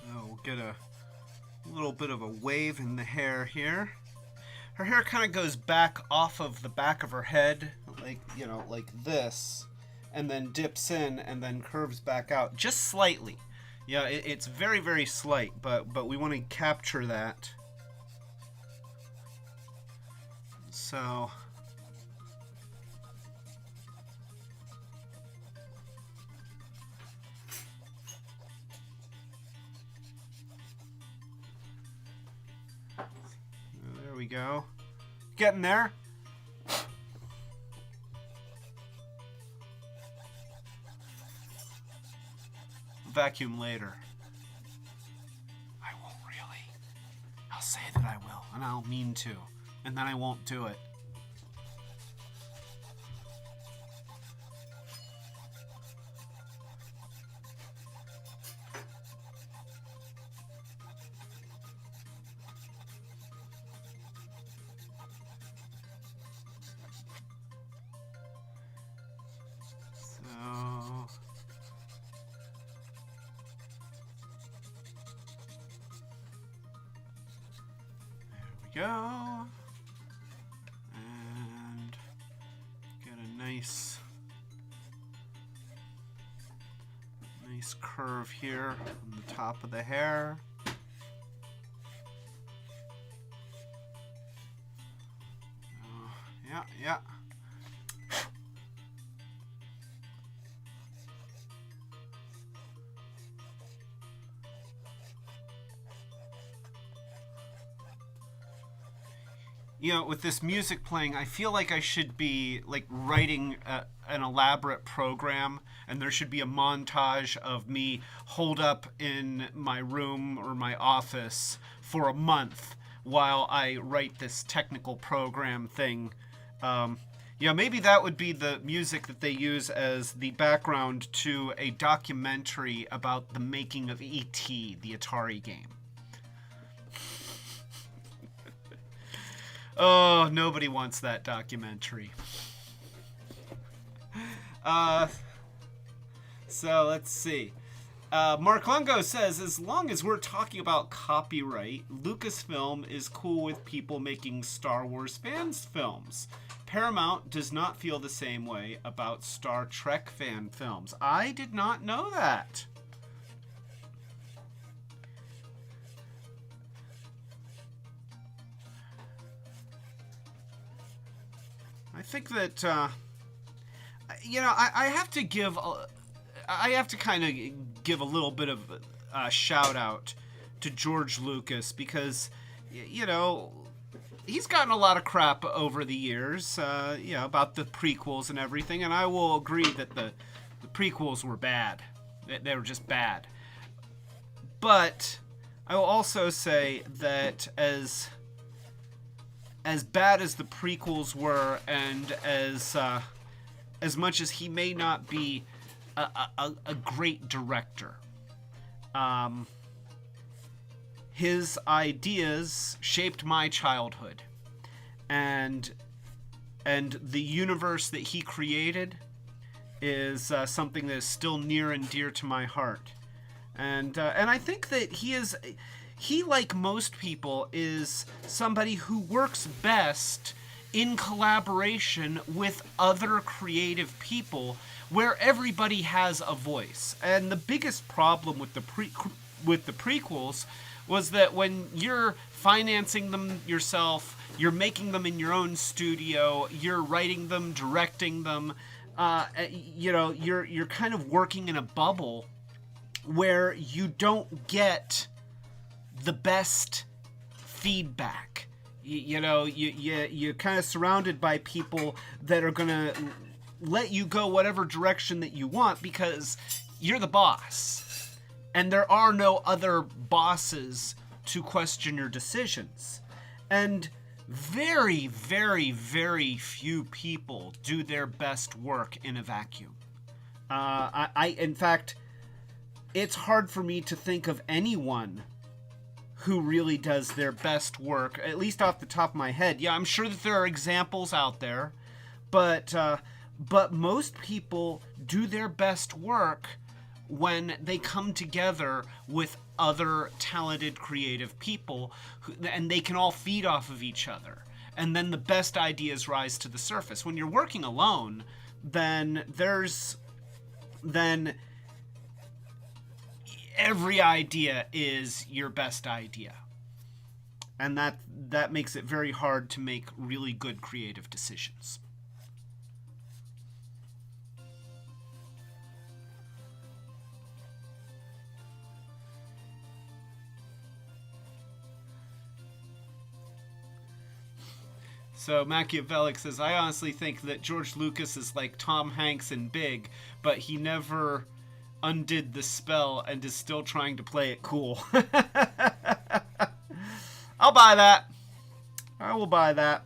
S1: And we'll get a little bit of a wave in the hair here. Her hair kind of goes back off of the back of her head, like, you know, like this, and then dips in and then curves back out just slightly. Yeah, it's very, very slight, but we want to capture that. So there we go. Getting there. Vacuum later. I won't really. I'll say that I will, and I'll mean to, and then I won't do it. go. And get a nice curve here on the top of the hair. Yeah. You know, with this music playing, I feel like I should be like writing an elaborate program, and there should be a montage of me holed up in my room or my office for a month while I write this technical program thing. Maybe that would be the music that they use as the background to a documentary about the making of E.T., the Atari game. Oh, nobody wants that documentary. So let's see. Mark Longo says, as long as we're talking about copyright, Lucasfilm is cool with people making Star Wars fans films. Paramount does not feel the same way about Star Trek fan films. I did not know that. I think that, I have to give, I have to kind of give a little bit of a shout out to George Lucas because, he's gotten a lot of crap over the years, about the prequels and everything, and I will agree that the prequels were bad. They were just bad. But I will also say that as bad as the prequels were, and as much as he may not be a great director, his ideas shaped my childhood, and the universe that he created is something that is still near and dear to my heart, and I think that he, like most people, is somebody who works best in collaboration with other creative people where everybody has a voice. And the biggest problem with the prequels was that when you're financing them yourself, you're making them in your own studio, you're writing them, directing them, you're kind of working in a bubble where you don't get the best feedback. You're kind of surrounded by people that are going to let you go whatever direction that you want because you're the boss. And there are no other bosses to question your decisions. And very, very, very few people do their best work in a vacuum. In fact, it's hard for me to think of anyone who really does their best work, at least off the top of my head. Yeah, I'm sure that there are examples out there, but most people do their best work when they come together with other talented, creative people, and they can all feed off of each other. And then the best ideas rise to the surface. When you're working alone, then every idea is your best idea. And that makes it very hard to make really good creative decisions. So Machiavellic says, I honestly think that George Lucas is like Tom Hanks in Big, but he never undid the spell and is still trying to play it cool. I'll buy that. I will buy that.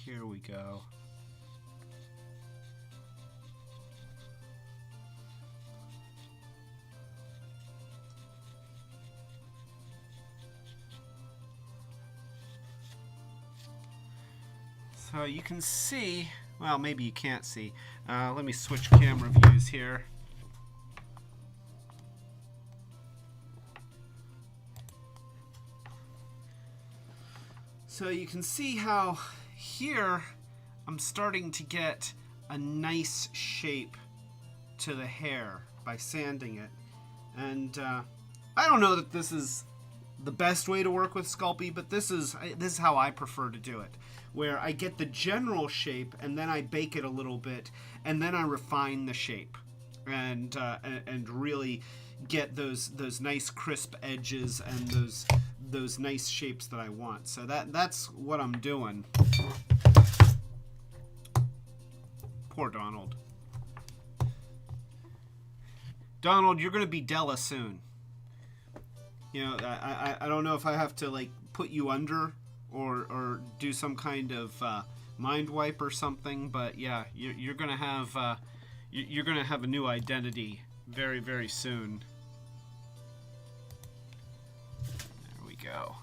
S1: Here we go. So you can see, well, maybe you can't see. Let me switch camera views here. So you can see how here I'm starting to get a nice shape to the hair by sanding it. And I don't know that this is the best way to work with Sculpey, but this is how I prefer to do it, where I get the general shape and then I bake it a little bit and then I refine the shape and really get those nice crisp edges and those nice shapes that I want. So that's what I'm doing. Poor Donald. Donald, you're gonna be Della soon. You know, I don't know if I have to like put you under or do some kind of mind wipe or something, but yeah, you're gonna have a new identity very, very soon. There we go.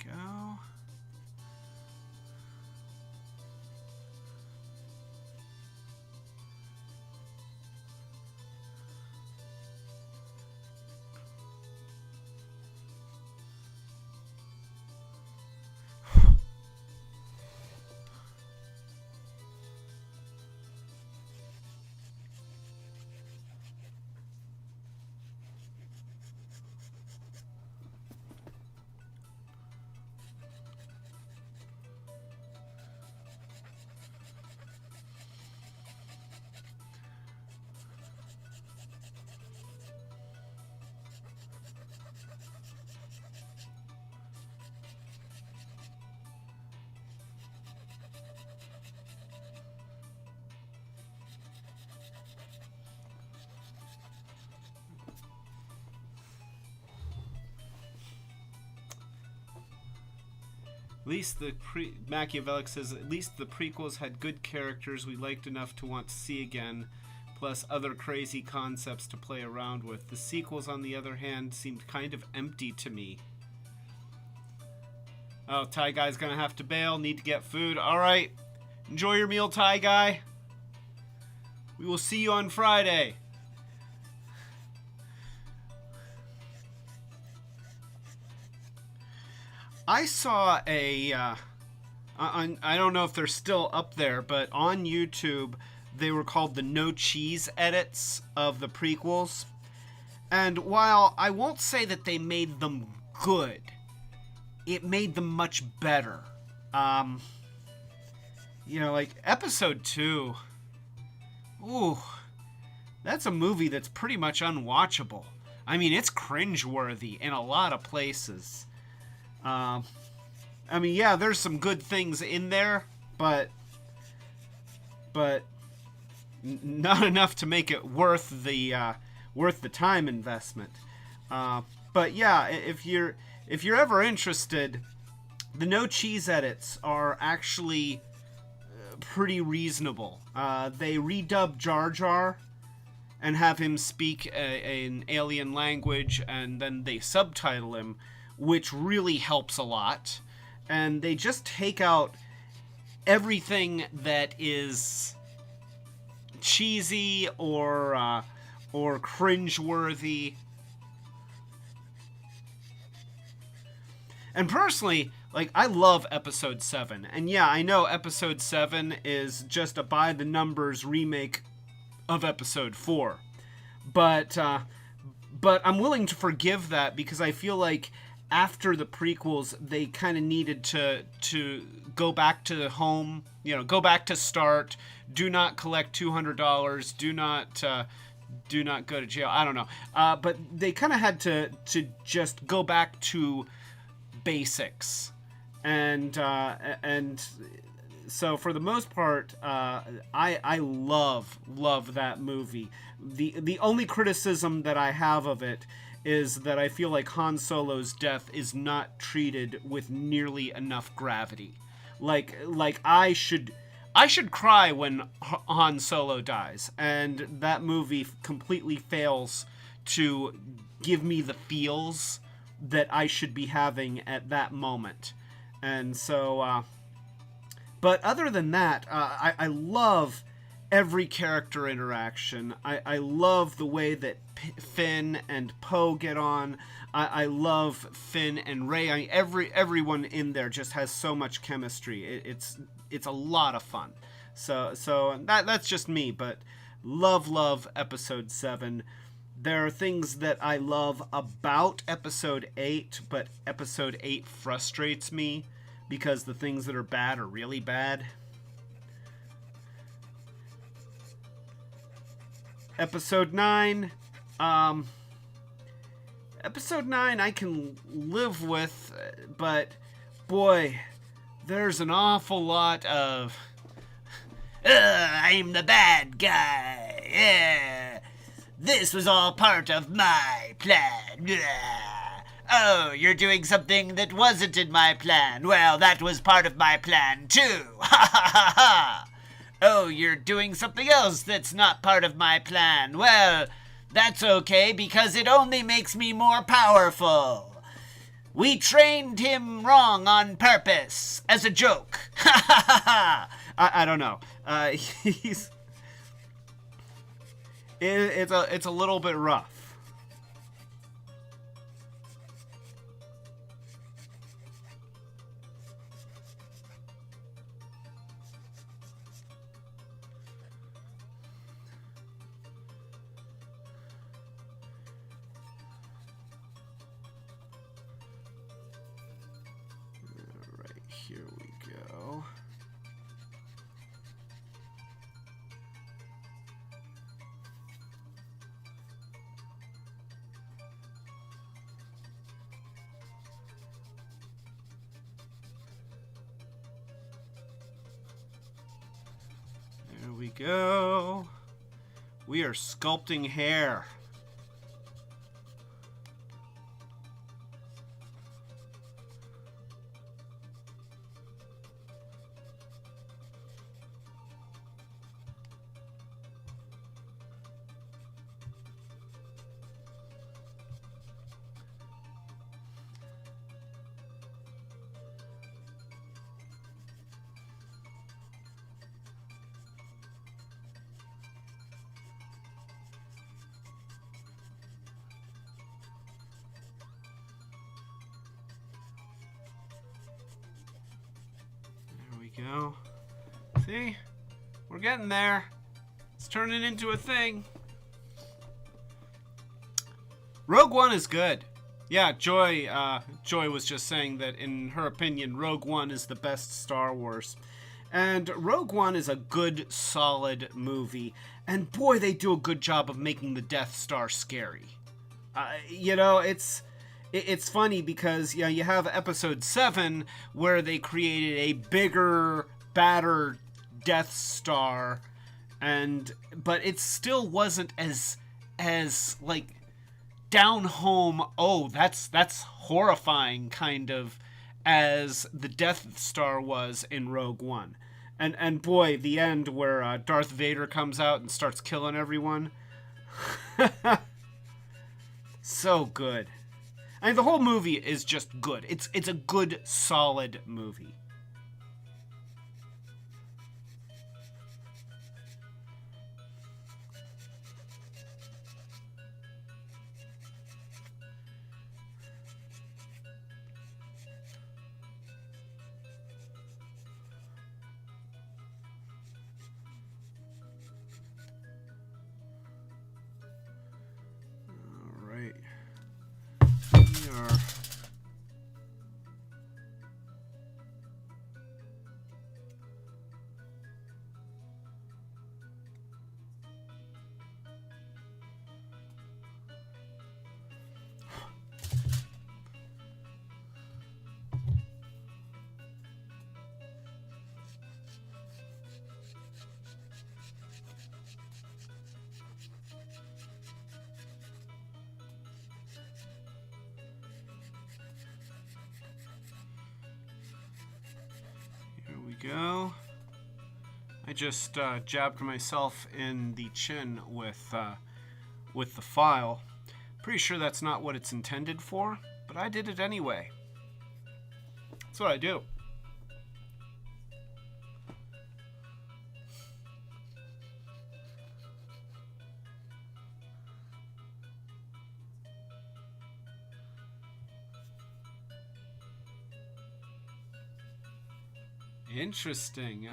S1: Go. At least Machiavellic says, at least the prequels had good characters we liked enough to want to see again, plus other crazy concepts to play around with. The sequels, on the other hand, seemed kind of empty to me. Oh, Ty Guy's gonna have to bail. Need to get food. Alright. Enjoy your meal, Ty Guy. We will see you on Friday. I saw I don't know if they're still up there, but on YouTube, they were called the No Cheese edits of the prequels. And while I won't say that they made them good, it made them much better. You know, like Episode 2. Ooh, that's a movie that's pretty much unwatchable. I mean, it's cringeworthy in a lot of places. I mean, yeah, there's some good things in there, but not enough to make it worth the time investment. But yeah, if you're ever interested, the No Cheese edits are actually pretty reasonable. They redub Jar Jar and have him speak an alien language, and then they subtitle him, which really helps a lot. And they just take out everything that is cheesy or cringeworthy. And personally, like, I love Episode 7. And yeah, I know Episode 7 is just a by-the-numbers remake of Episode 4. But I'm willing to forgive that, because I feel like after the prequels, they kind of needed to go back to home, go back to start, do not collect $200, do not go to jail. I don't know. But they kind of had to just go back to basics, and so for the most part, I love that movie. The only criticism that I have of it is that I feel like Han Solo's death is not treated with nearly enough gravity. Like I should cry when Han Solo dies, and that movie completely fails to give me the feels that I should be having at that moment. And so, but other than that, I love every character interaction. I love the way that Finn and Poe get on. I love Finn and Rey. Everyone in there just has so much chemistry. It's a lot of fun. So that's just me, but love Episode 7. There are things that I love about Episode 8, but Episode 8 frustrates me because the things that are bad are really bad. Episode 9, Episode 9 I can live with, but boy, there's an awful lot of, I'm the bad guy, yeah. This was all part of my plan. Oh, you're doing something that wasn't in my plan. Well, that was part of my plan, too. Ha ha ha ha. Oh, you're doing something else that's not part of my plan. Well, that's okay, because it only makes me more powerful. We trained him wrong on purpose, as a joke. Ha ha ha ha. I don't know. It's a little bit rough. All right, here we go. There we go. We are sculpting hair. Go. See? We're getting there. It's turning into a thing. Rogue One is good. Yeah, Joy was just saying that in her opinion, Rogue One is the best Star Wars. And Rogue One is a good, solid movie. And boy, they do a good job of making the Death Star scary. It's funny because you have Episode 7 where they created a bigger, badder Death Star, but it still wasn't as like down home. Oh, that's horrifying kind of as the Death Star was in Rogue One. And boy, the end where Darth Vader comes out and starts killing everyone. So good. I mean, the whole movie is just good. It's a good, solid movie. All right. We are... Here we go. I just jabbed myself in the chin with the file. Pretty sure that's not what it's intended for, but I did it anyway. That's what I do. Interesting.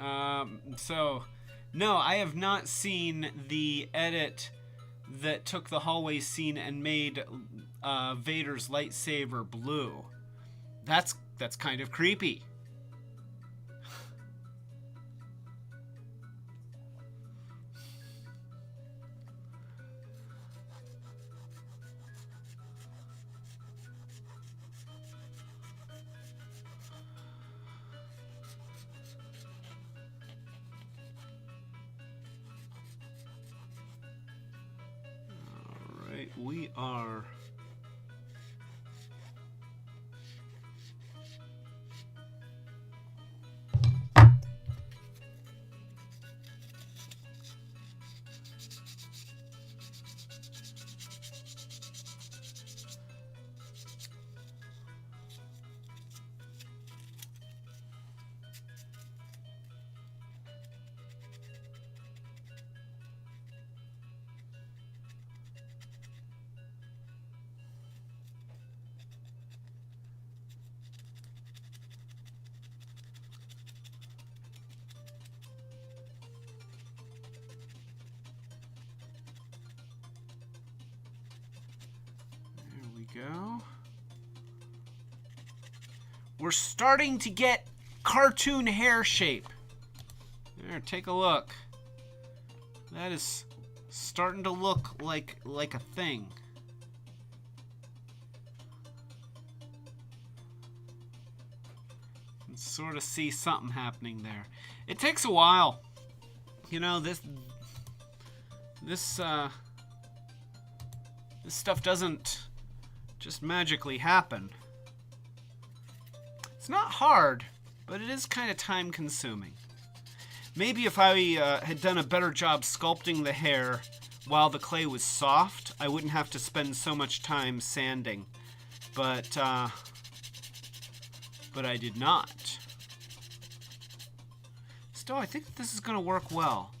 S1: So, no, I have not seen the edit that took the hallway scene and made Vader's lightsaber blue. That's kind of creepy. We are go. We're starting to get cartoon hair shape. There, take a look. That is starting to look like a thing. You can sort of see something happening there. It takes a while. You know, this stuff doesn't just magically happen. It's not hard, but it is kind of time consuming. Maybe if I had done a better job sculpting the hair while the clay was soft, I wouldn't have to spend so much time sanding. But I did not. Still, I think this is going to work well.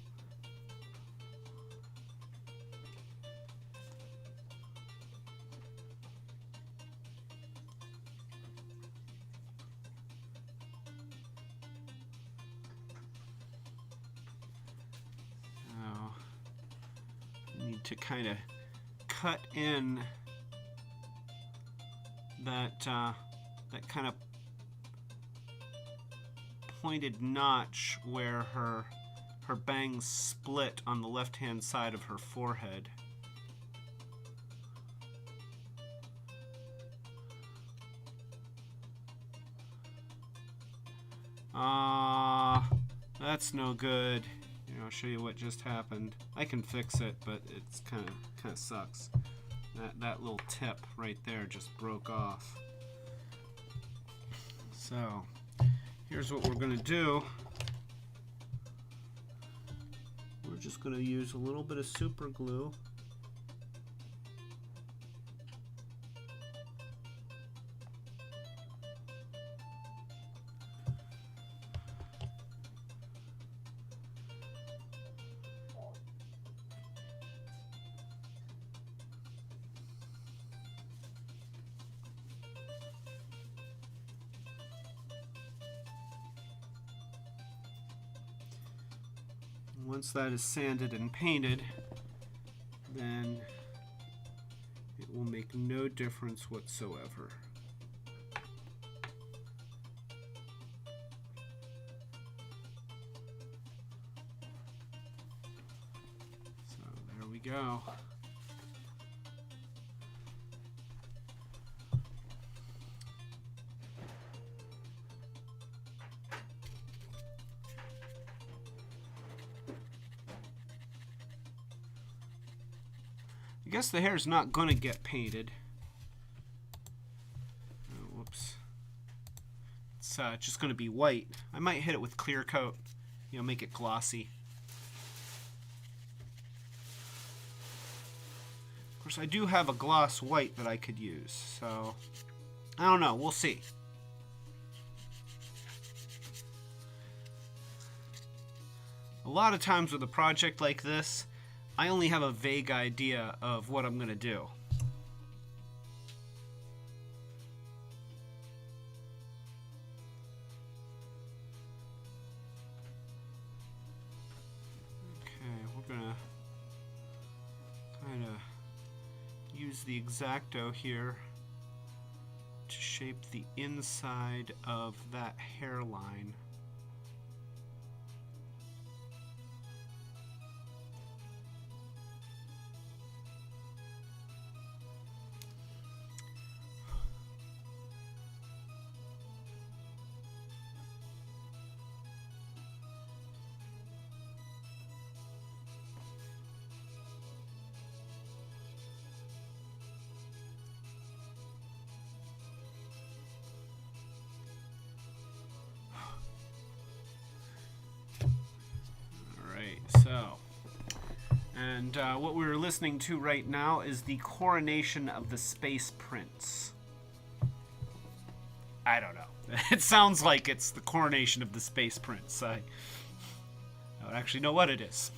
S1: To kind of cut in that kind of pointed notch where her bangs split on the left-hand side of her forehead. That's no good. I'll show you what just happened. I can fix it, but it's kind of sucks. That little tip right there just broke off. So, here's what we're gonna do. just going to use a little bit of super glue. Once that is sanded and painted, then it will make no difference whatsoever. So there we go. I guess the hair is not going to get painted. Oh, whoops. It's just going to be white. I might hit it with clear coat, make it glossy. Of course, I do have a gloss white that I could use, so I don't know. We'll see. A lot of times with a project like this, I only have a vague idea of what I'm going to do. Okay, we're going to kind of use the X-Acto here to shape the inside of that hairline. So, and what we're listening to right now is the coronation of the Space Prince. I don't know. It sounds like it's the coronation of the Space Prince. I don't actually know what it is.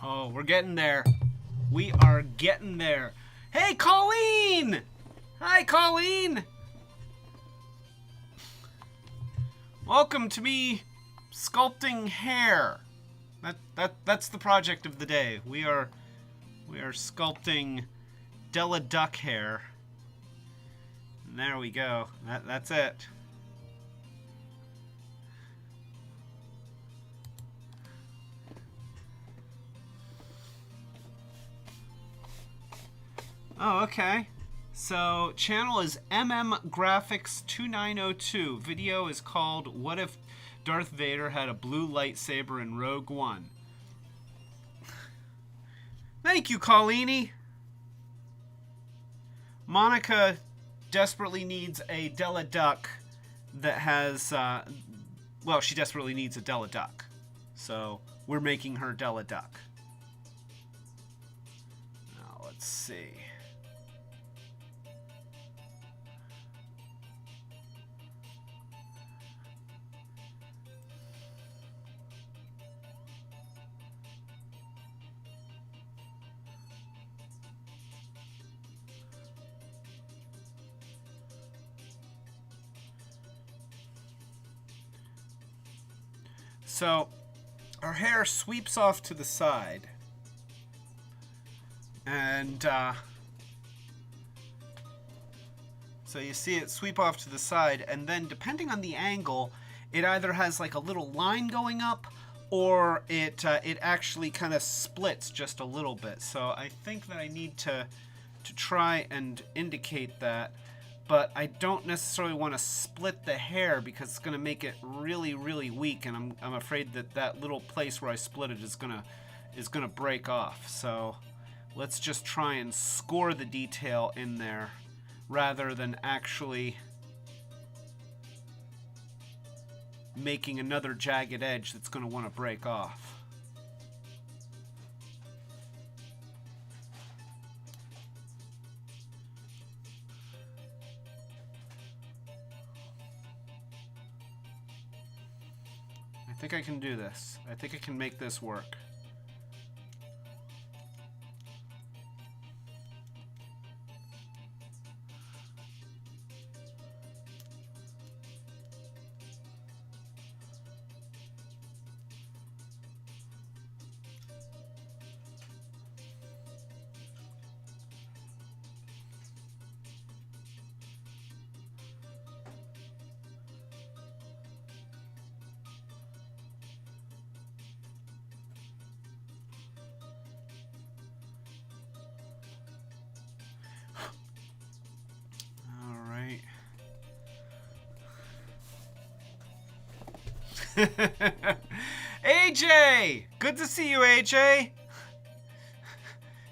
S1: Oh, we're getting there. We are getting there. Hey, Colleen! Hi, Colleen! Welcome to me sculpting hair. That's the project of the day. We are sculpting Della duck hair. And there we go. That's it. Oh, okay. So, channel is Graphics2902. Video is called What If Darth Vader Had a Blue Lightsaber in Rogue One. Thank you, Colleeny. Monica desperately needs a Della duck that has, well, she desperately needs a Della duck. So, we're making her Della duck. Now, let's see. So, her hair sweeps off to the side. And, so you see it sweep off to the side, and then depending on the angle, it either has like a little line going up, or it actually kind of splits just a little bit. So I think that I need to try and indicate that. But I don't necessarily want to split the hair because it's going to make it really, really weak, and I'm afraid that little place where I split it is gonna break off. So let's just try and score the detail in there rather than actually making another jagged edge that's going to want to break off. I think I can do this. I think I can make this work. AJ! Good to see you, AJ!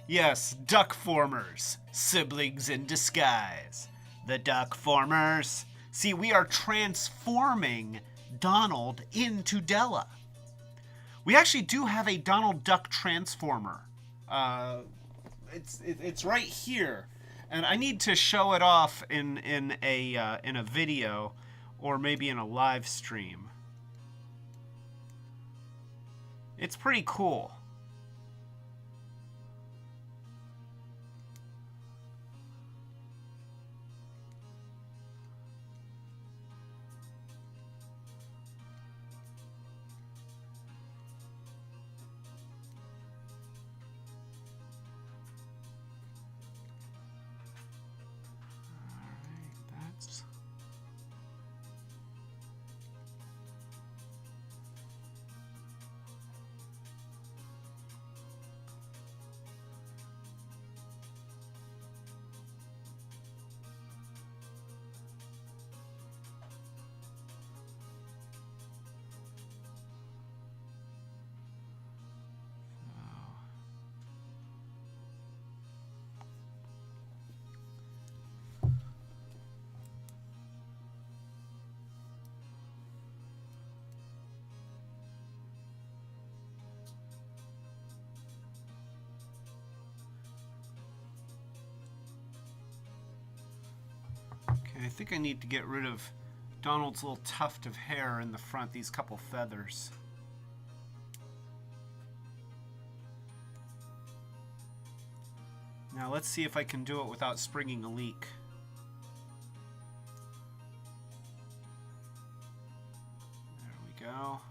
S1: Yes, duck formers. Siblings in disguise. The duck formers. See, we are transforming Donald into Della. We actually do have a Donald Duck transformer. It's right here. And I need to show it off in a video or maybe in a live stream. It's pretty cool. I think I need to get rid of Donald's little tuft of hair in the front, these couple feathers. Now let's see if I can do it without springing a leak. There we go.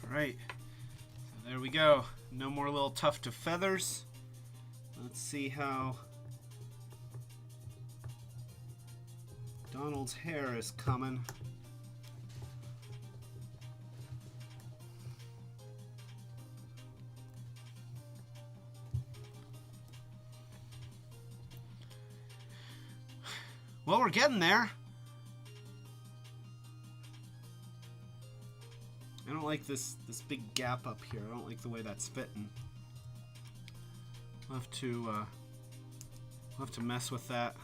S1: Right, so there we go. No more little tuft of feathers. Let's see how Donald's hair is coming. Well, we're getting there. I don't like this big gap up here. I don't like the way that's fitting. I'll have to mess with that.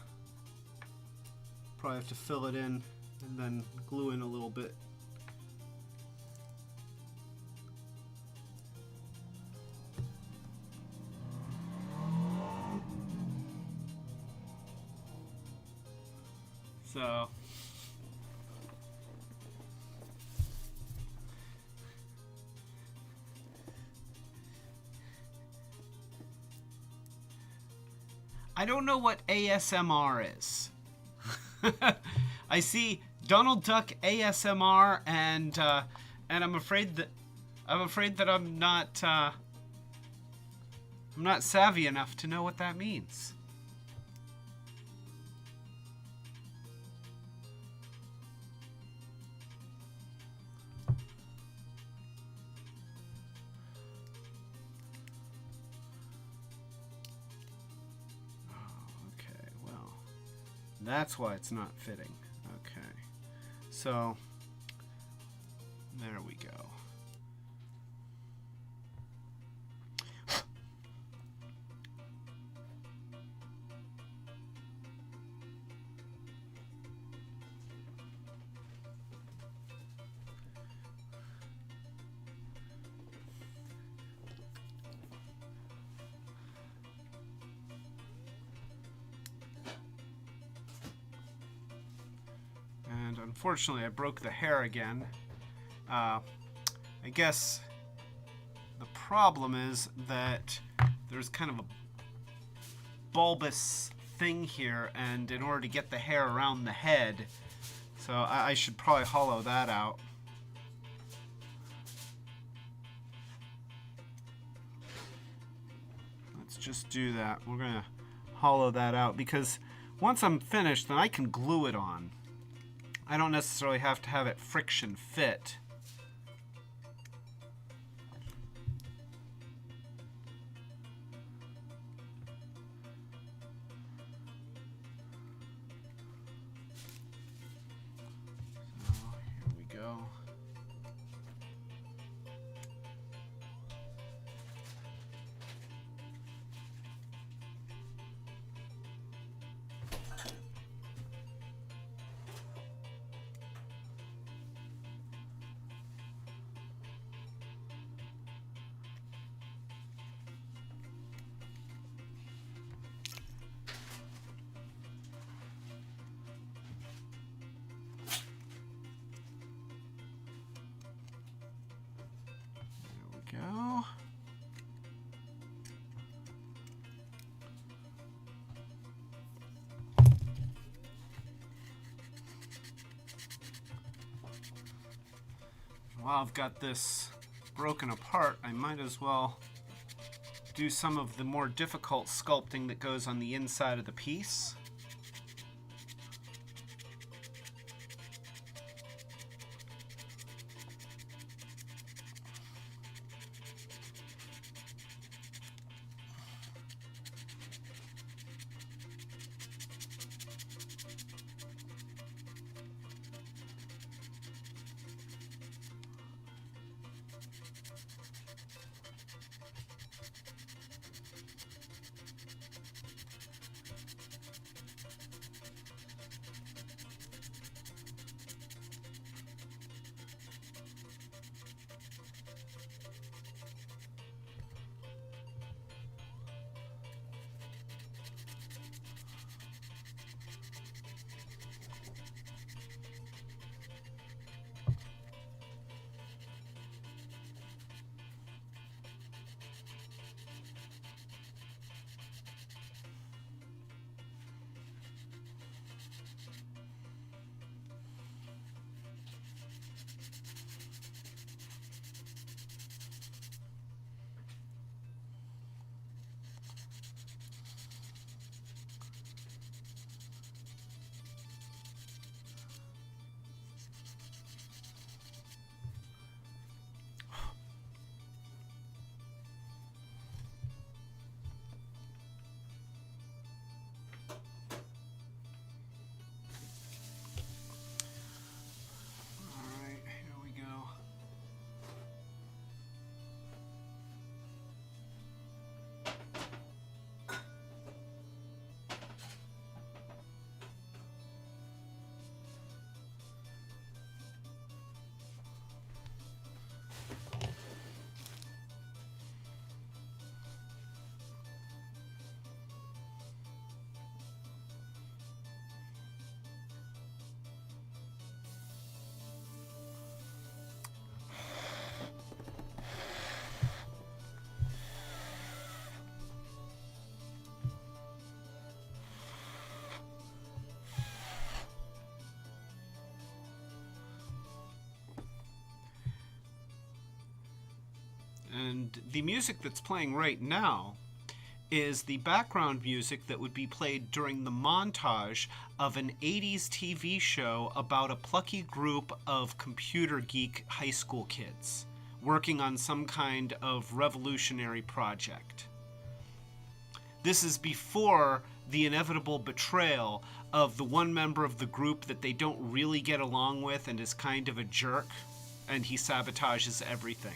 S1: Probably have to fill it in and then glue in a little bit. So I don't know what ASMR is. I see Donald Duck ASMR, and I'm afraid that I'm not savvy enough to know what that means. That's why it's not fitting. Okay. So, there we go. Unfortunately, I broke the hair again. I guess the problem is that there's kind of a bulbous thing here, and in order to get the hair around the head, so I should probably hollow that out. Let's just do that. We're gonna hollow that out because once I'm finished, then I can glue it on. I don't necessarily have to have it friction fit. Go. While I've got this broken apart, I might as well do some of the more difficult sculpting that goes on the inside of the piece. And the music that's playing right now is the background music that would be played during the montage of an 80s TV show about a plucky group of computer geek high school kids working on some kind of revolutionary project. This is before the inevitable betrayal of the one member of the group that they don't really get along with and is kind of a jerk, and he sabotages everything.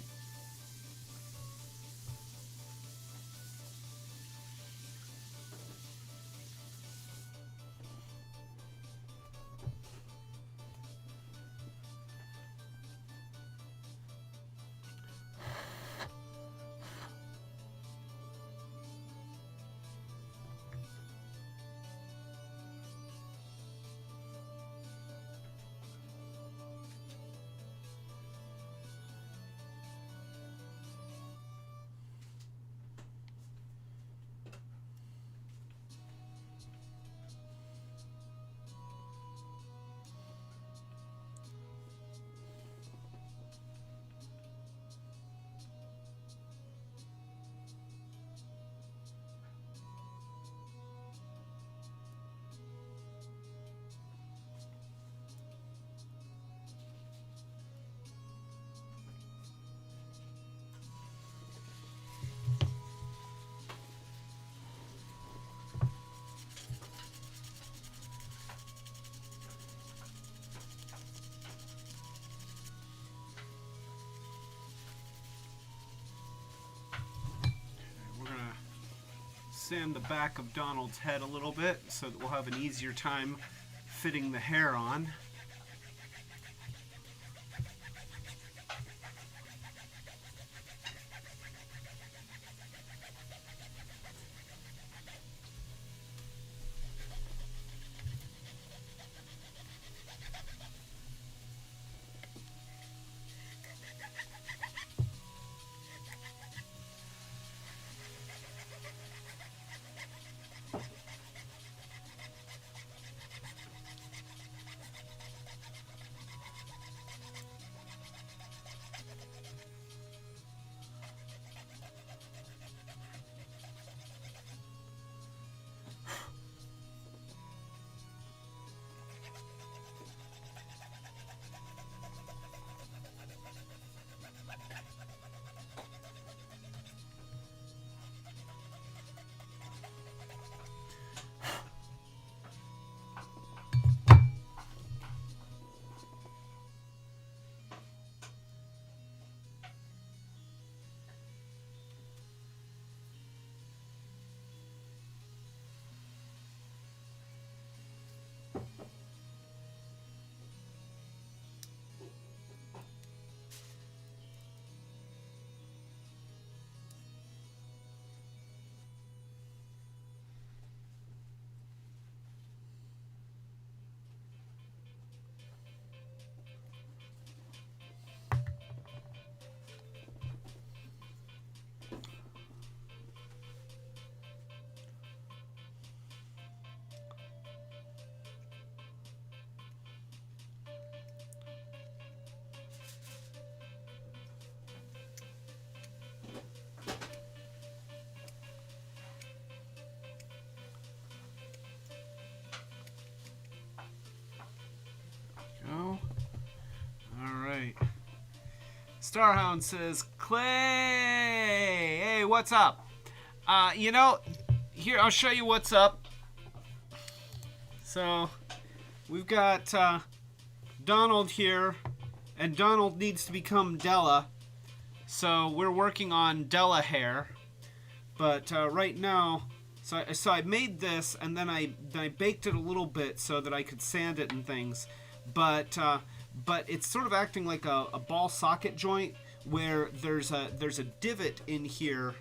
S1: sand the back of Donald's head a little bit so that we'll have an easier time fitting the hair on. Starhound says, Clay, hey, what's up? Here, I'll show you what's up. So, we've got Donald here, and Donald needs to become Della. So, we're working on Della hair. But right now, so I made this, and then I baked it a little bit so that I could sand it and things. But it's sort of acting like a ball socket joint where there's a divot in here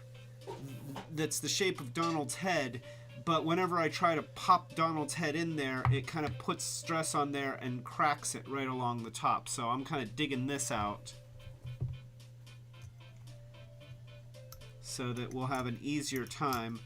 S1: that's the shape of Donald's head, but whenever I try to pop Donald's head in there, it kind of puts stress on there and cracks it right along the top. So I'm kind of digging this out so that we'll have an easier time.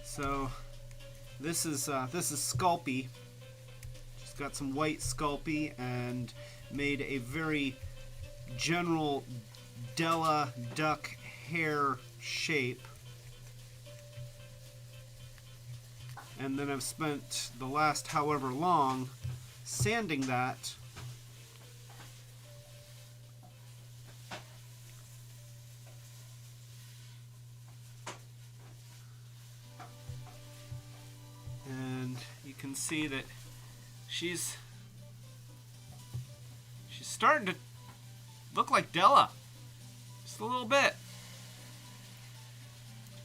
S1: So this is Sculpey. Just got some white Sculpey and made a very general Della duck hair shape. And then I've spent the last however long sanding that. And you can see that she's starting to look like Della. Just a little bit.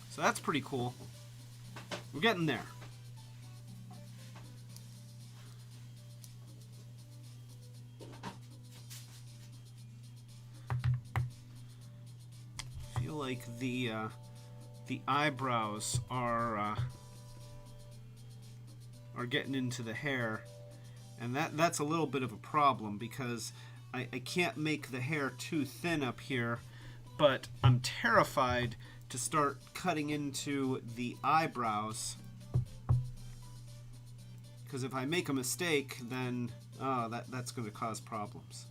S1: So that's pretty cool. We're getting there. I feel like the eyebrows are getting into the hair, and that's a little bit of a problem because I can't make the hair too thin up here, but I'm terrified to start cutting into the eyebrows, because if I make a mistake, then that's going to cause problems.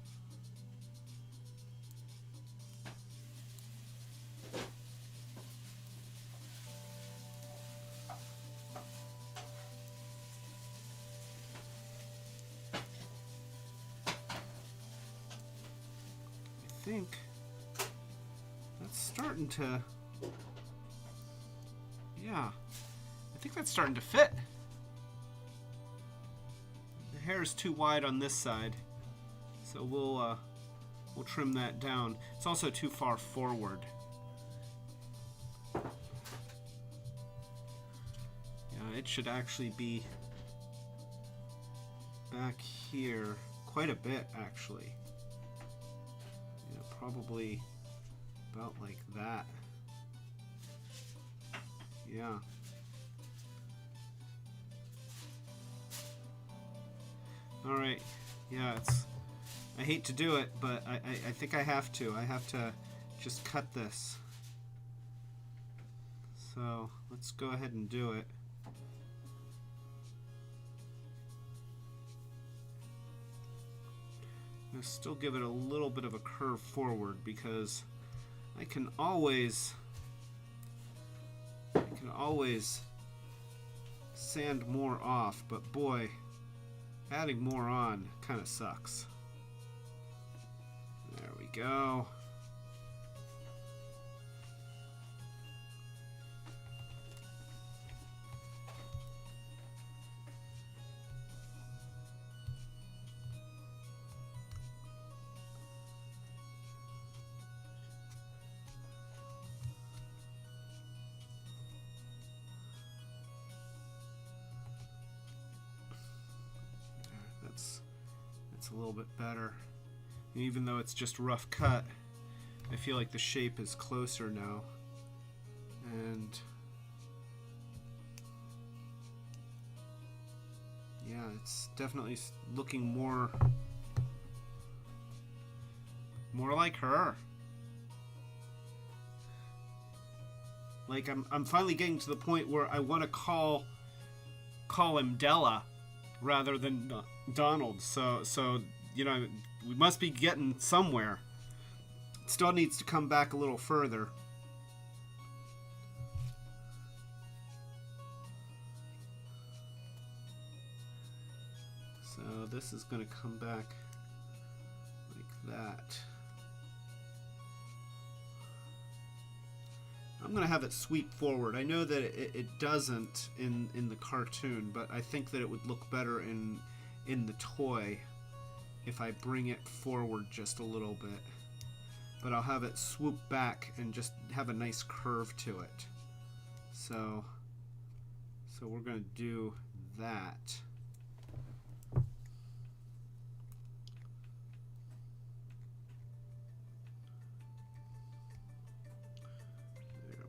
S1: think that's starting to, yeah, I think that's starting to fit. The hair is too wide on this side, so we'll trim that down. It's also too far forward. Yeah, it should actually be back here quite a bit, actually. Yeah, probably about like that. Yeah. All right. Yeah, I hate to do it, but I think I have to. I have to just cut this. So let's go ahead and do it. I'm going to still give it a little bit of a curve forward because I can always sand more off, but boy, adding more on kind of sucks. There we go. That's a little bit better. And even though it's just rough cut, I feel like the shape is closer now. And yeah, it's definitely looking more like her. Like I'm finally getting to the point where I want to call him Della rather than Donald. So you know, we must be getting somewhere. It still needs to come back a little further. So this is going to come back like that. I'm going to have it sweep forward. I know that it doesn't in the cartoon, but I think that it would look better in the toy if I bring it forward just a little bit. But I'll have it swoop back and just have a nice curve to it. So we're going to do that. There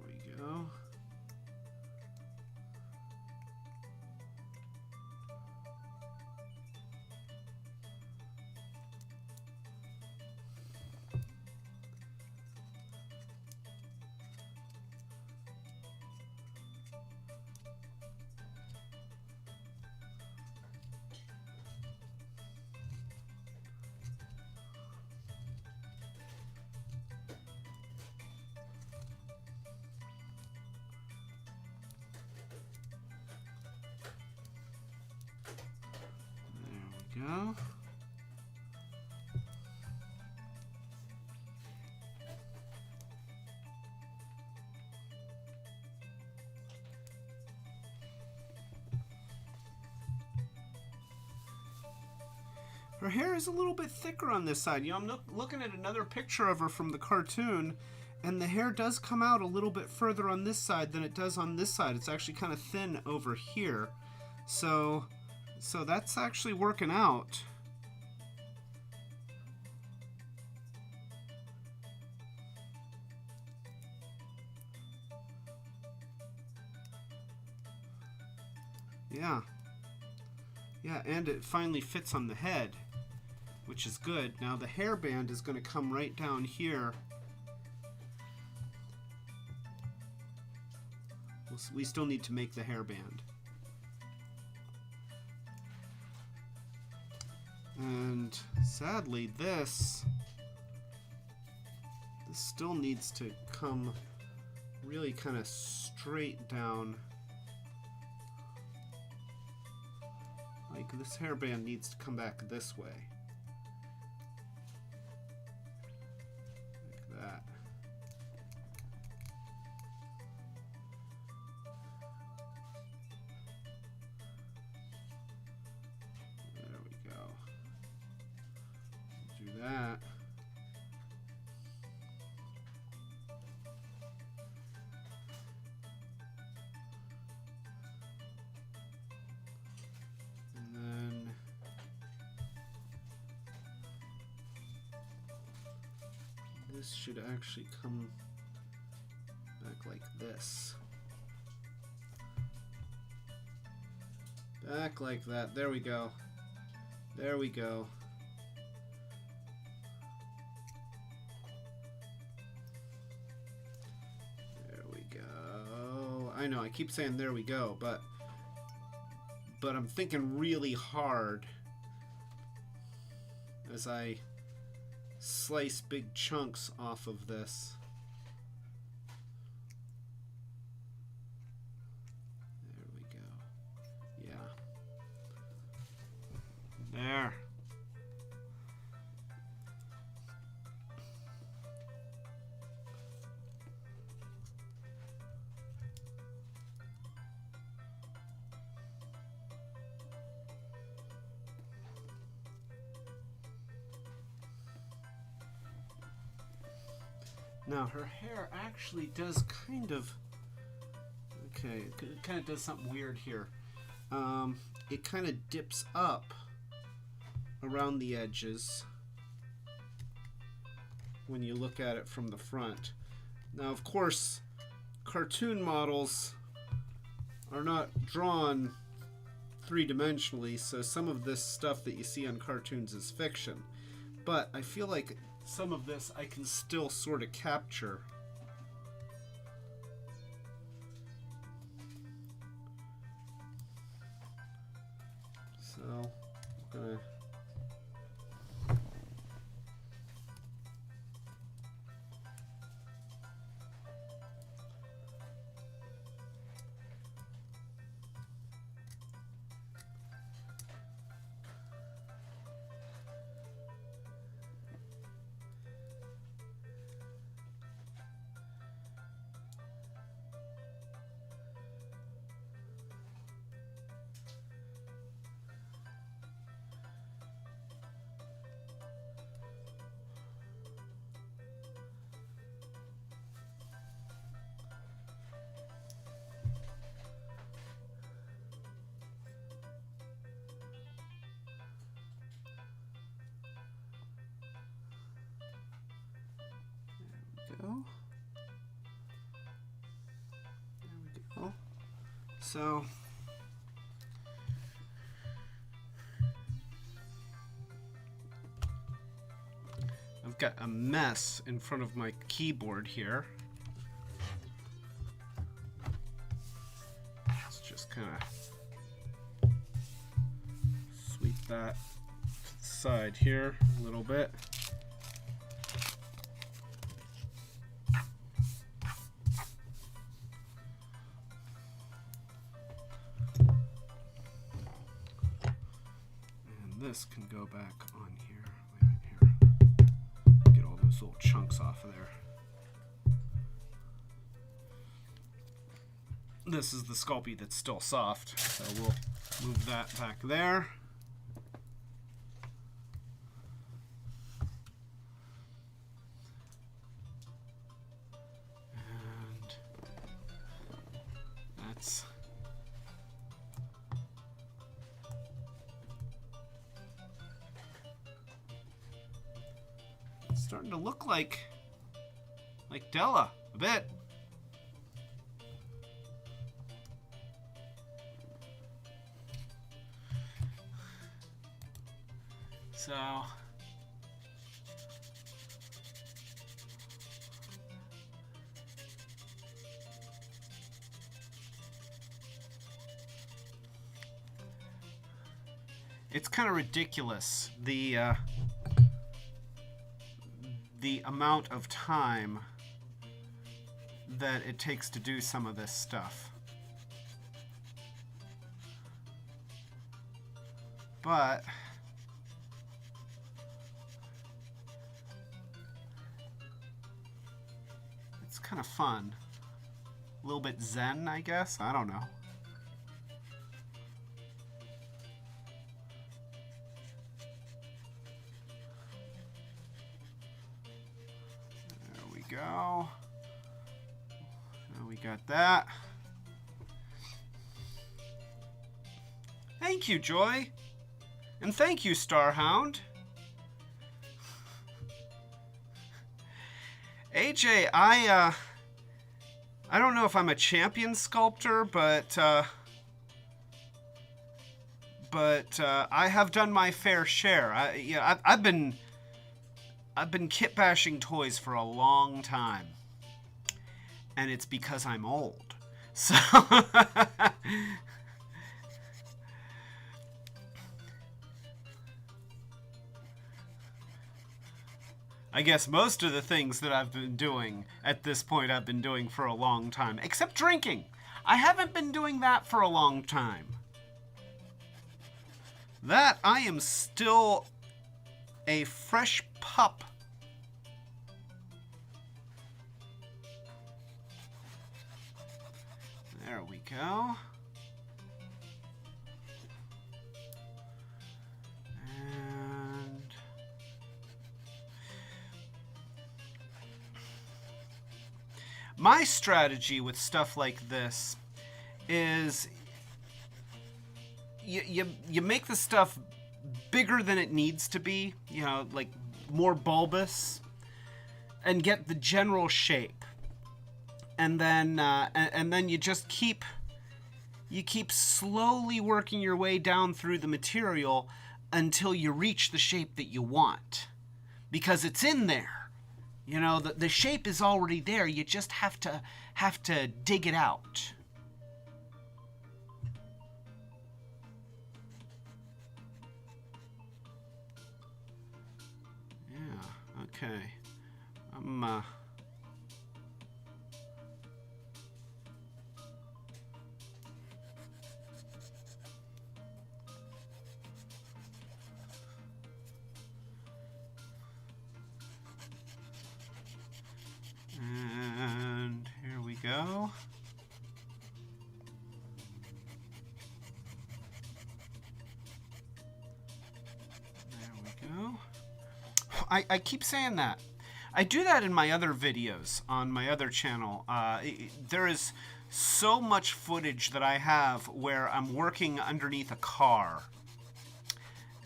S1: we go. Go. Her hair is a little bit thicker on this side. You know, I'm looking at another picture of her from the cartoon, and the hair does come out a little bit further on this side than it does on this side. It's actually kind of thin over here. So that's actually working out. Yeah. Yeah, and it finally fits on the head, which is good. Now the hairband is going to come right down here. We still need to make the hairband. And sadly, this still needs to come really kind of straight down. Like this hairband needs to come back this way. that. And then this should actually come back like this. Back like that. There we go. There we go. There we go. I know, I keep saying there we go, but I'm thinking really hard as I slice big chunks off of this. There we go. Yeah. There. Now her hair actually does kind of, okay, it kind of does something weird here. It kind of dips up around the edges when you look at it from the front. Now, of course, cartoon models are not drawn three-dimensionally, so some of this stuff that you see on cartoons is fiction. But I feel like some of this I can still sort of capture. So, I'm gonna go. There we go. So I've got a mess in front of my keyboard here. Let's just kind of sweep that to the side here a little bit. This can go back on here. Wait a minute here. Get all those little chunks off of there. This is the Sculpey that's still soft, so we'll move that back there. And that's starting to look like Della a bit. So it's kind of ridiculous the amount of time that it takes to do some of this stuff. But it's kind of fun. A little bit zen, I guess. I don't know. go. We got that. Thank you, Joy. And thank you, Starhound. AJ, I don't know if I'm a champion sculptor, but I have done my fair share. I've been kitbashing toys for a long time, and it's because I'm old. So I guess most of the things that I've been doing at this point I've been doing for a long time, except drinking. I haven't been doing that for a long time. That I am still a fresh pup. There we go. And my strategy with stuff like this is you make the stuff bigger than it needs to be, you know, like more bulbous, and get the general shape, and then you just keep slowly working your way down through the material until you reach the shape that you want, because it's in there. You know, the shape is already there. You just have to dig it out. Yeah, okay. And here we go. There we go. I keep saying that. I do that in my other videos on my other channel. There is so much footage that I have where I'm working underneath a car,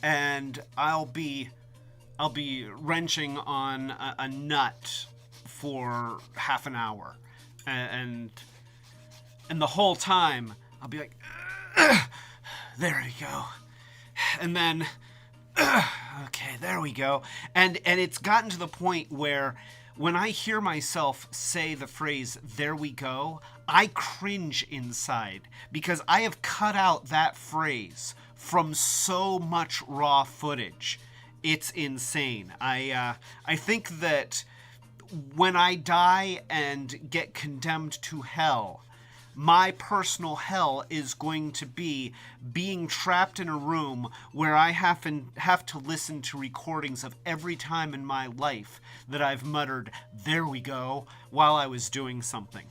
S1: and I'll be wrenching on a nut for half an hour, and the whole time I'll be like, there we go, and then okay, there we go, and it's gotten to the point where when I hear myself say the phrase "there we go," I cringe inside, because I have cut out that phrase from so much raw footage. It's insane. I think that when I die and get condemned to hell, my personal hell is going to be being trapped in a room where I have to listen to recordings of every time in my life that I've muttered, "there we go," while I was doing something.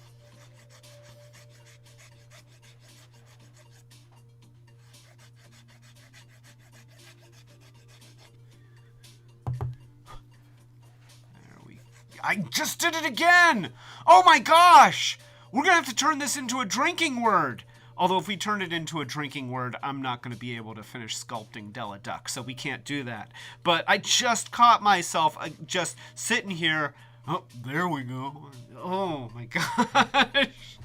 S1: I just did it again! Oh my gosh! We're gonna have to turn this into a drinking word. Although if we turn it into a drinking word, I'm not gonna be able to finish sculpting Della Duck, so we can't do that. But I just caught myself just sitting here. Oh, there we go. Oh my gosh.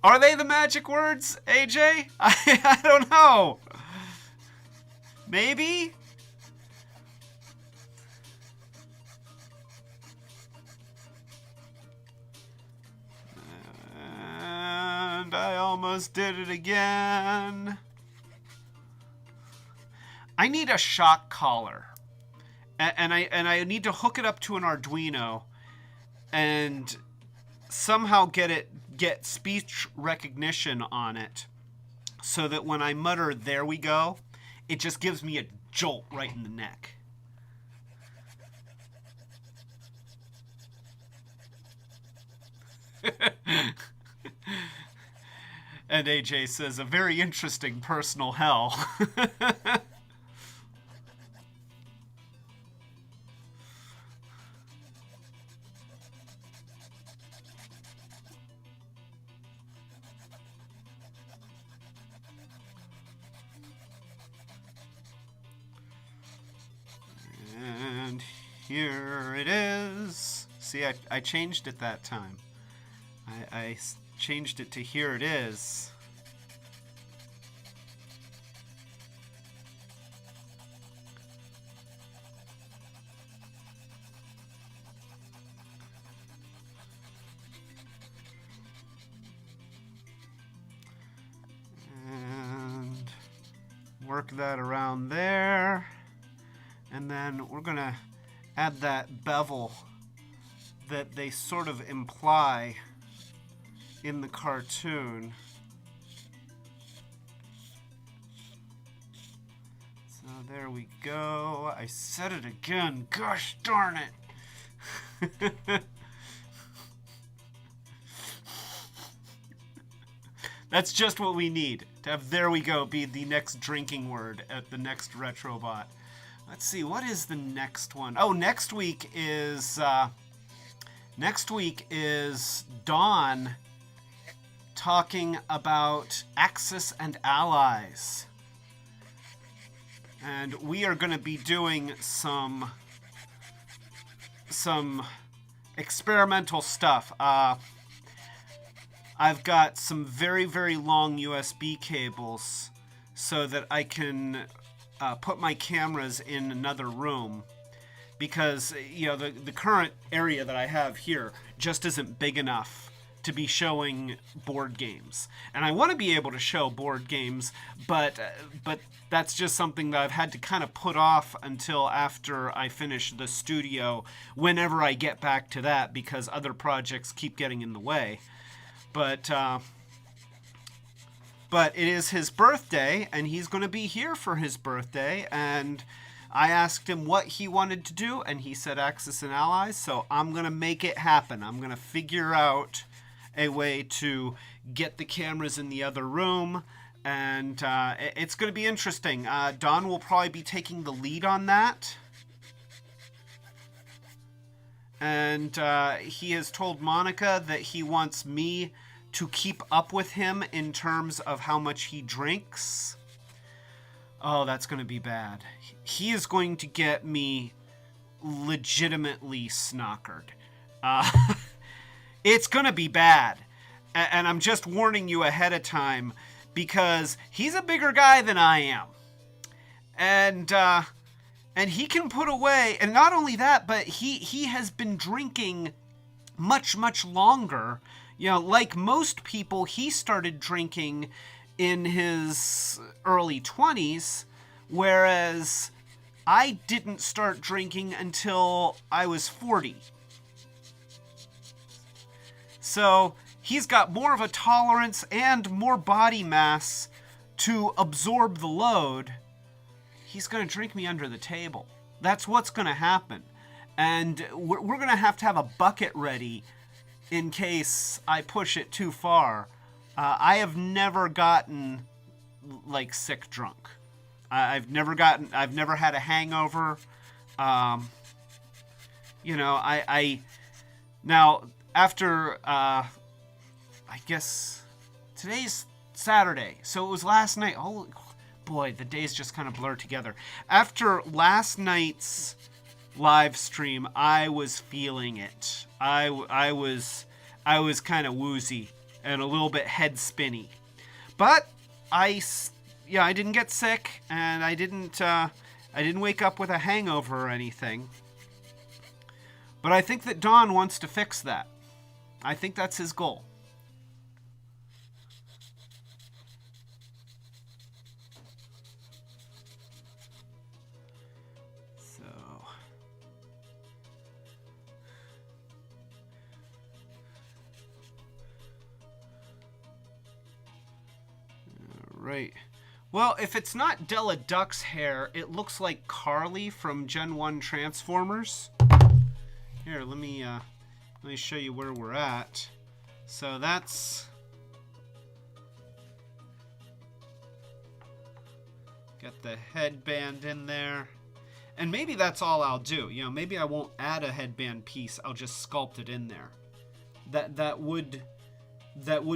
S1: Are they the magic words, AJ? I don't know. Maybe? And I almost did it again. I need a shock collar. And I need to hook it up to an Arduino and somehow get speech recognition on it, so that when I mutter "there we go," it just gives me a jolt right in the neck. And AJ says, a very interesting personal hell. Here it is. See, I changed it that time. I changed it to here it is. And work that around there. And then we're going to add that bevel that they sort of imply in the cartoon. So there we go. I said it again. Gosh darn it. That's just what we need to have "there we go" be the next drinking word at the next Retrobot. Let's see, what is the next one? Oh, next week is Dawn talking about Axis and allies. And we are going to be doing some experimental stuff. I've got some very, very long USB cables so that I can put my cameras in another room, because the current area that I have here just isn't big enough to be showing board games. And I want to be able to show board games, but that's just something that I've had to kind of put off until after I finish the studio, whenever I get back to that, because other projects keep getting in the way. But it is his birthday, and he's going to be here for his birthday, and I asked him what he wanted to do, and he said Axis and allies, so I'm going to make it happen. I'm going to figure out a way to get the cameras in the other room, and it's going to be interesting. Don will probably be taking the lead on that, and he has told Monica that he wants me to keep up with him in terms of how much he drinks. Oh, that's going to be bad. He is going to get me legitimately snockered. It's going to be bad. And I'm just warning you ahead of time, because he's a bigger guy than I am. And he can put away, and not only that, but he has been drinking much, much longer. Like most people, he started drinking in his early 20s, whereas I didn't start drinking until I was 40. So he's got more of a tolerance and more body mass to absorb the load. He's going to drink me under the table. That's what's going to happen. And we're going to have a bucket ready in case I push it too far. I have never gotten sick drunk. I've never had a hangover. Now after I guess today's Saturday, so it was last night. Oh boy, the days just kind of blur together. After last night's live stream, I was feeling it. I was kind of woozy and a little bit head spinny, but I didn't get sick, and I didn't wake up with a hangover or anything. But I think that Don wants to fix that. I think that's his goal. Right. Well, if it's not Della Duck's hair, it looks like Carly from Gen 1 Transformers. Here, let me show you where we're at. So that's... Got the headband in there. And maybe that's all I'll do. Maybe I won't add a headband piece. I'll just sculpt it in there. That would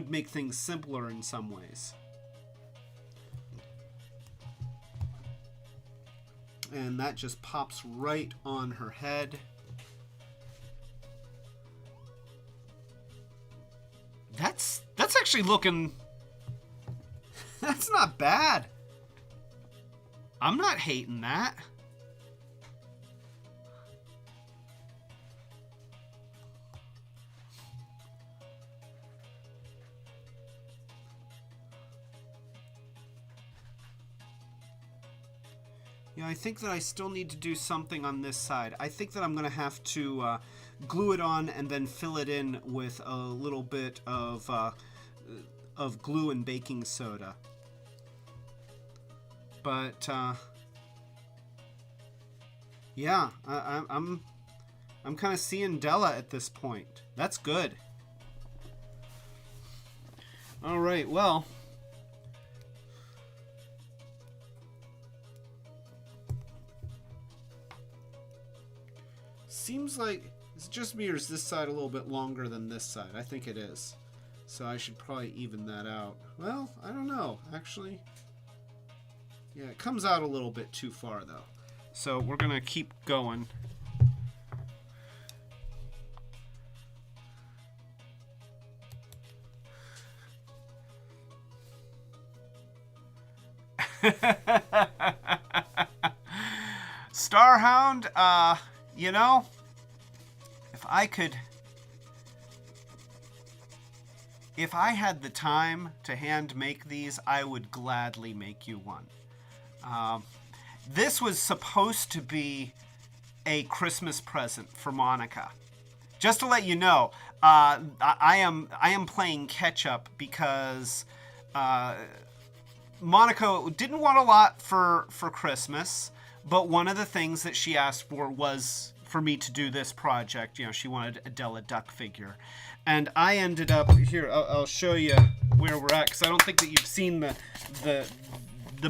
S1: make things simpler in some ways. And that just pops right on her head. That's actually looking... That's not bad. I'm not hating that. Yeah, I think that I still need to do something on this side. I think that I'm going to have to glue it on and then fill it in with a little bit of glue and baking soda. But yeah, I'm kind of seeing Della at this point. That's good. All right, well. Seems like it's just me, or is this side a little bit longer than this side? I think it is. So I should probably even that out. Well, I don't know, actually. Yeah, it comes out a little bit too far, though. So we're going to keep going. Starhound, you know, if I had the time to hand make these, I would gladly make you one. This was supposed to be a Christmas present for Monica. Just to let you know, I am playing catch up because Monica didn't want a lot for Christmas, but one of the things that she asked for was for me to do this project. You know, she wanted a Della duck figure. And I ended up, here, I'll show you where we're at, because I don't think that you've seen the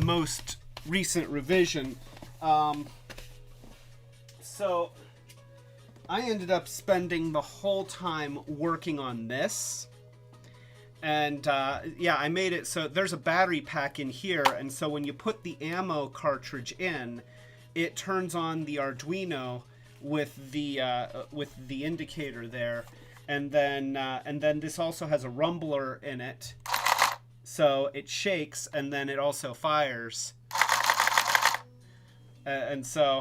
S1: most recent revision. So I ended up spending the whole time working on this. And yeah, I made it so there's a battery pack in here, and so when you put the ammo cartridge in, it turns on the Arduino with the indicator there, and then this also has a rumbler in it, so it shakes and then it also fires, and so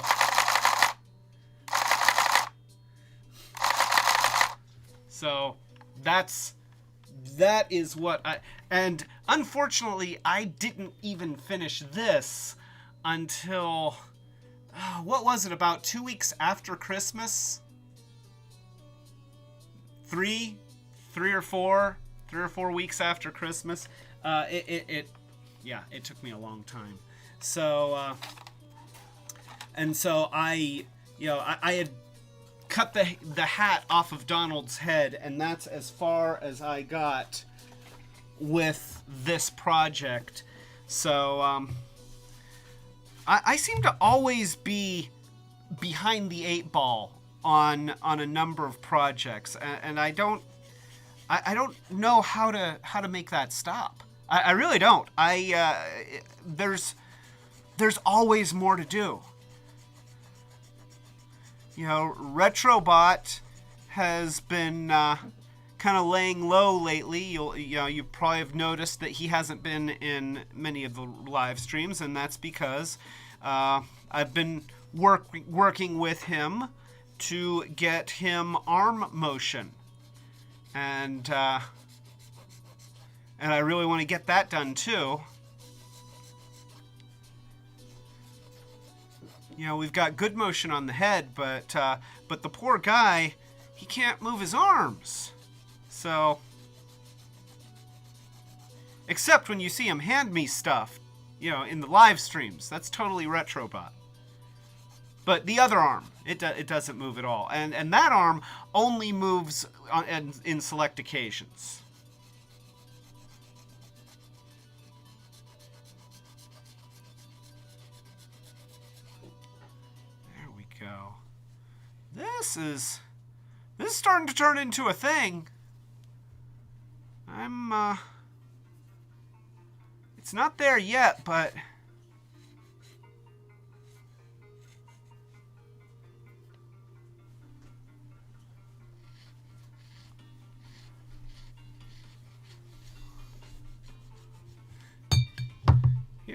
S1: that is what I, and unfortunately I didn't even finish this until what was it, about 2 weeks after Christmas? Three or four weeks after Christmas. It took me a long time. So and so I had cut the hat off of Donald's head, and that's as far as I got with this project. So I seem to always be behind the 8 ball on a number of projects, and I don't know how to make that stop. I really don't. There's always more to do. You know, Retrobot has been kind of laying low lately. You probably have noticed that he hasn't been in many of the live streams, and that's because I've been working with him to get him arm motion, and I really want to get that done too. You know, we've got good motion on the head, but the poor guy, he can't move his arms. So, except when you see him hand me stuff, you know, in the live streams, that's totally Retrobot. But the other arm, it doesn't move at all, and that arm only moves in select occasions. There we go. This is starting to turn into a thing. It's not there yet, but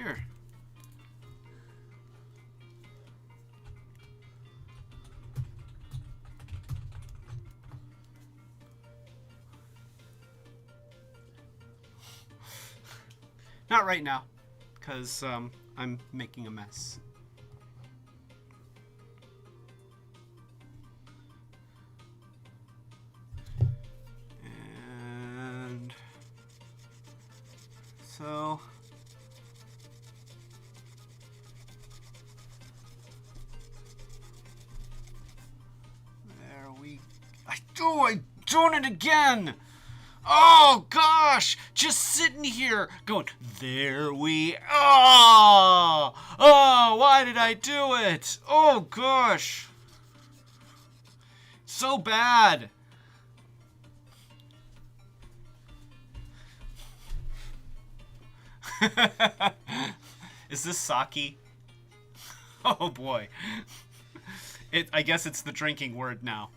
S1: Here. Not right now, because I'm making a mess. And so there I'm doing it again. Oh gosh, just sitting here going, there we are. Oh, why did I do it? Oh gosh. So bad. Is this sake? Oh boy. I guess it's the drinking word now.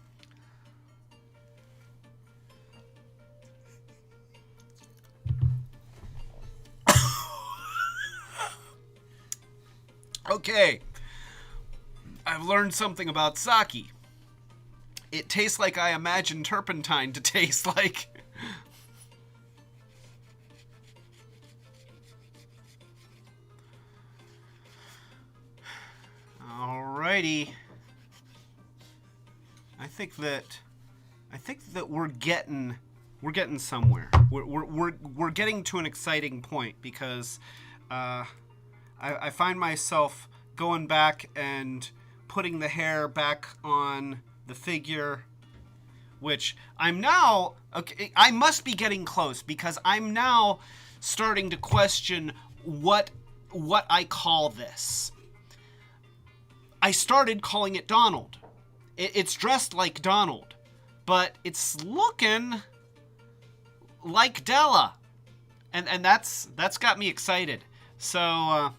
S1: Okay, I've learned something about sake. It tastes like I imagine turpentine to taste like. Alrighty. I think that we're getting somewhere. We're getting to an exciting point because I find myself going back and putting the hair back on the figure, which I'm now, okay, I must be getting close because I'm now starting to question what I call this. I started calling it Donald. It's dressed like Donald, but it's looking like Della, and that's got me excited. So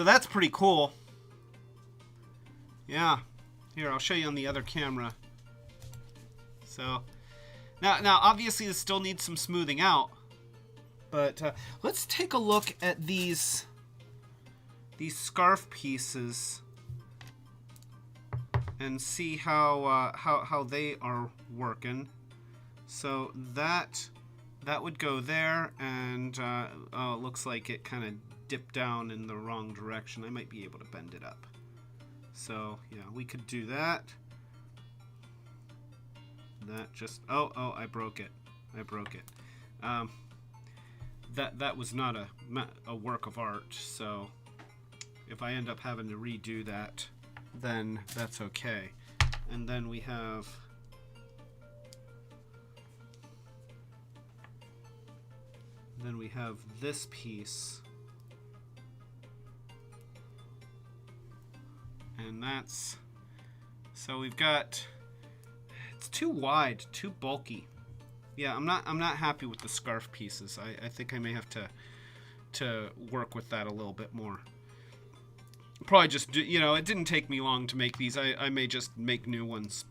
S1: that's pretty cool. Yeah. Here, I'll show you on the other camera. So, now obviously this still needs some smoothing out. But let's take a look at these scarf pieces and see how they are working. So that would go there, and oh, it looks like it kind of dipped down in the wrong direction. I might be able to bend it up. So yeah, we could do that. That just I broke it. That was not a work of art. So if I end up having to redo that, then that's okay. And then we have this piece. And that's, so we've got, it's too wide, too bulky. Yeah, I'm not happy with the scarf pieces. I think I may have to work with that a little bit more. Probably just do, it didn't take me long to make these. I may just make new ones.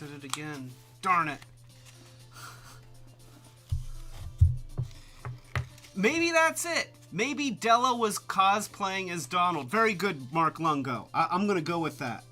S1: said it again. Darn it. Maybe that's it. Maybe Della was cosplaying as Donald. Very good, Mark Lungo. I'm gonna go with that.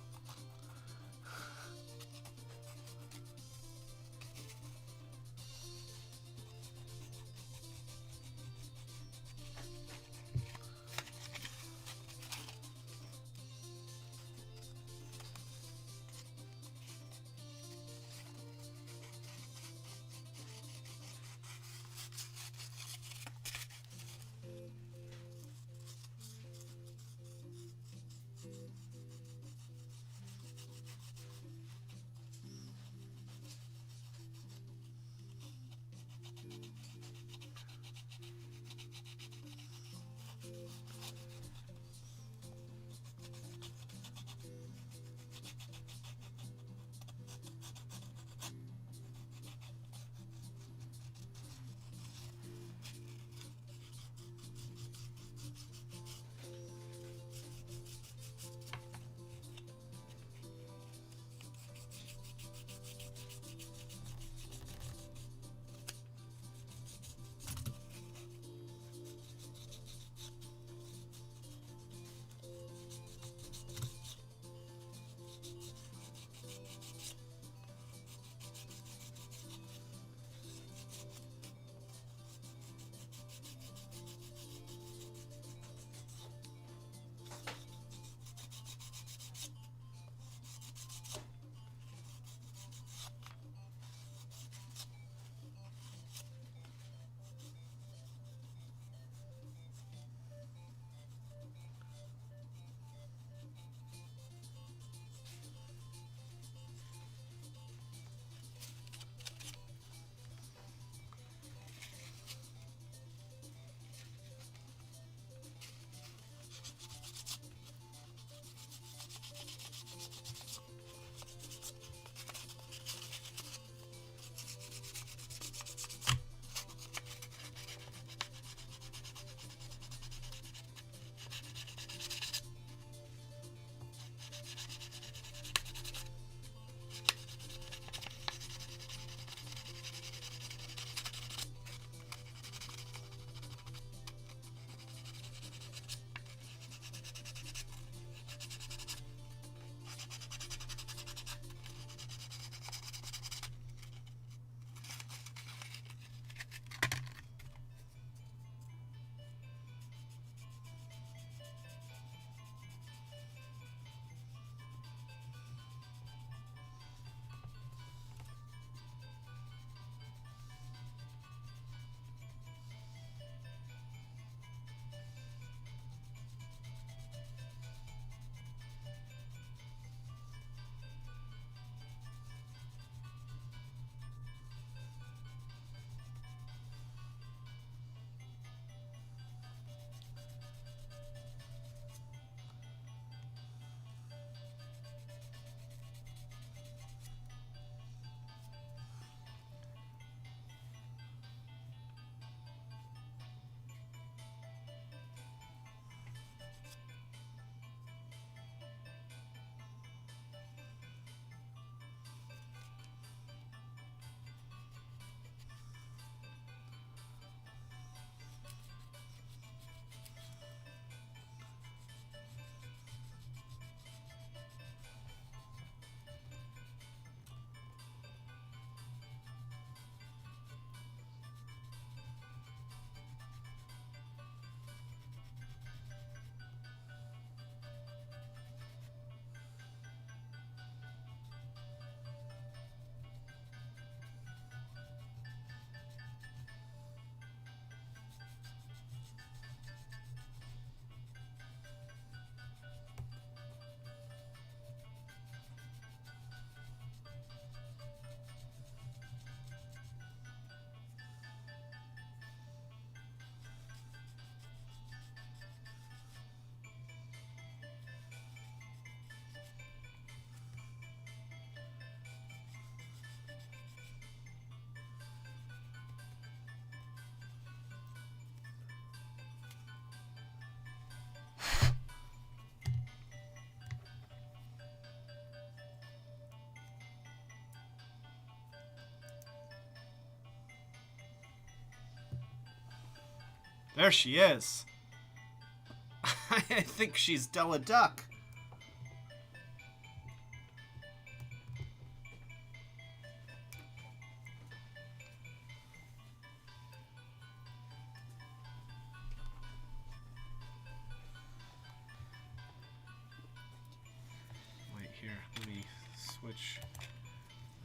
S1: There she is. I think she's Della Duck. Wait here, let me switch.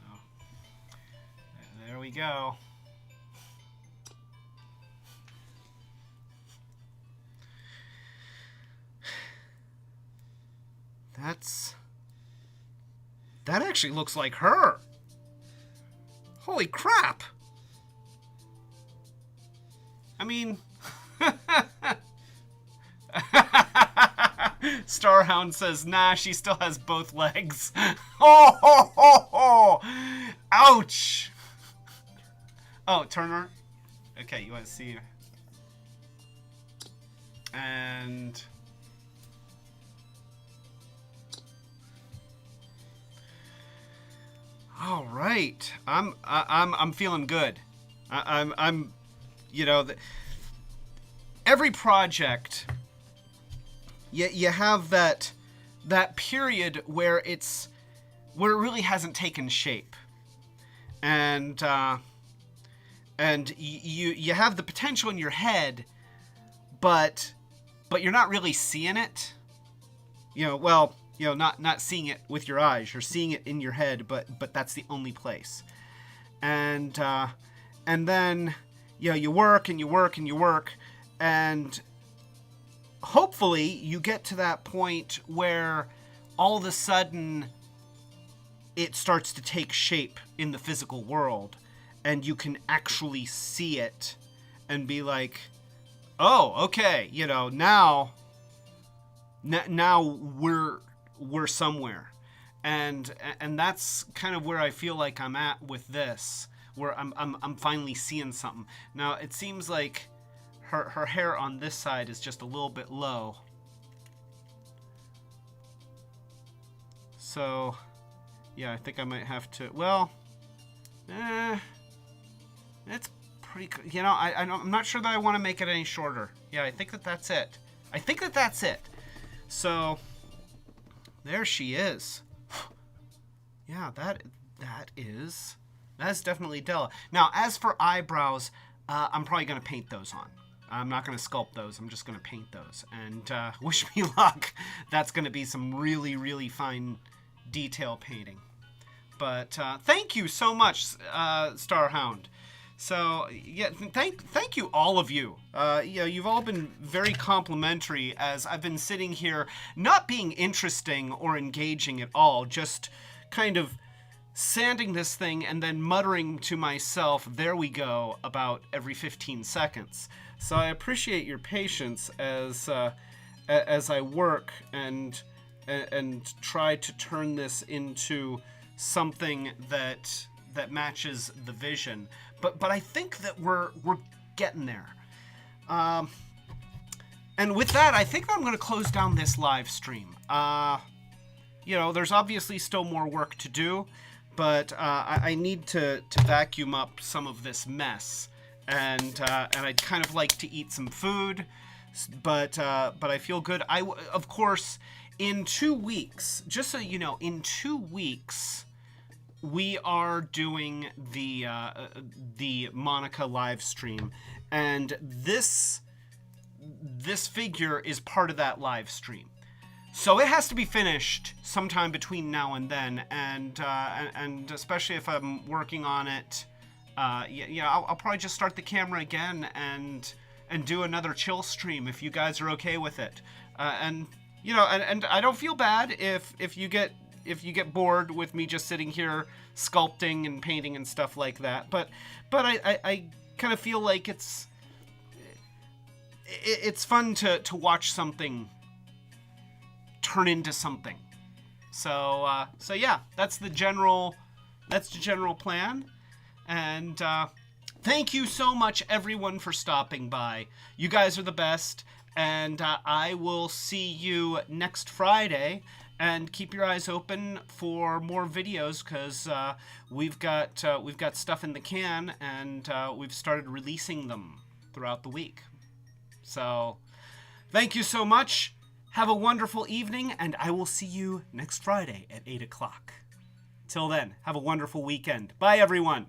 S1: Oh. There we go. That actually looks like her. Holy crap. I mean, Starhound says, nah, she still has both legs. Oh, ho, ho, ho. Ouch. Oh, Turner. Okay, you want to see. And all right, I'm feeling good. I'm you know, every project, you have that period where it really hasn't taken shape, and you have the potential in your head, but you're not really seeing it. Not seeing it with your eyes. You're seeing it in your head, but that's the only place. And then you work and you work and you work, and hopefully you get to that point where all of a sudden it starts to take shape in the physical world, and you can actually see it and be like, oh, okay, now we're somewhere. And that's kind of where I feel like I'm at with this, where I'm finally seeing something. Now it seems like her hair on this side is just a little bit low. So yeah, I think I might have to, it's pretty, I'm not sure that I want to make it any shorter. Yeah, I think that's it. So there she is. Yeah, that's definitely Della. Now, as for eyebrows, I'm probably going to paint those on. I'm not going to sculpt those. I'm just going to paint those. And wish me luck. That's going to be some really, really fine detail painting. But thank you so much, Starhound. So yeah, thank you all of you. You've all been very complimentary as I've been sitting here, not being interesting or engaging at all, just kind of sanding this thing and then muttering to myself, "There we go," about every 15 seconds. So I appreciate your patience as I work and try to turn this into something that matches the vision. But I think that we're getting there. And with that, I think I'm going to close down this live stream. There's obviously still more work to do, but I need to vacuum up some of this mess, and I'd kind of like to eat some food, but I feel good. Of course, in 2 weeks, just so you know, in 2 weeks, we are doing the Monica live stream, and this figure is part of that live stream. So it has to be finished sometime between now and then, and especially if I'm working on it, I'll probably just start the camera again and do another chill stream if you guys are okay with it. And I don't feel bad if you get bored with me just sitting here sculpting and painting and stuff like that. But I kind of feel like it's fun to watch something turn into something. So yeah, that's the general plan. And thank you so much, everyone, for stopping by. You guys are the best, and I will see you next Friday. And keep your eyes open for more videos, because we've got stuff in the can, and we've started releasing them throughout the week. So, thank you so much. Have a wonderful evening, and I will see you next Friday at 8 o'clock. Till then, have a wonderful weekend. Bye, everyone.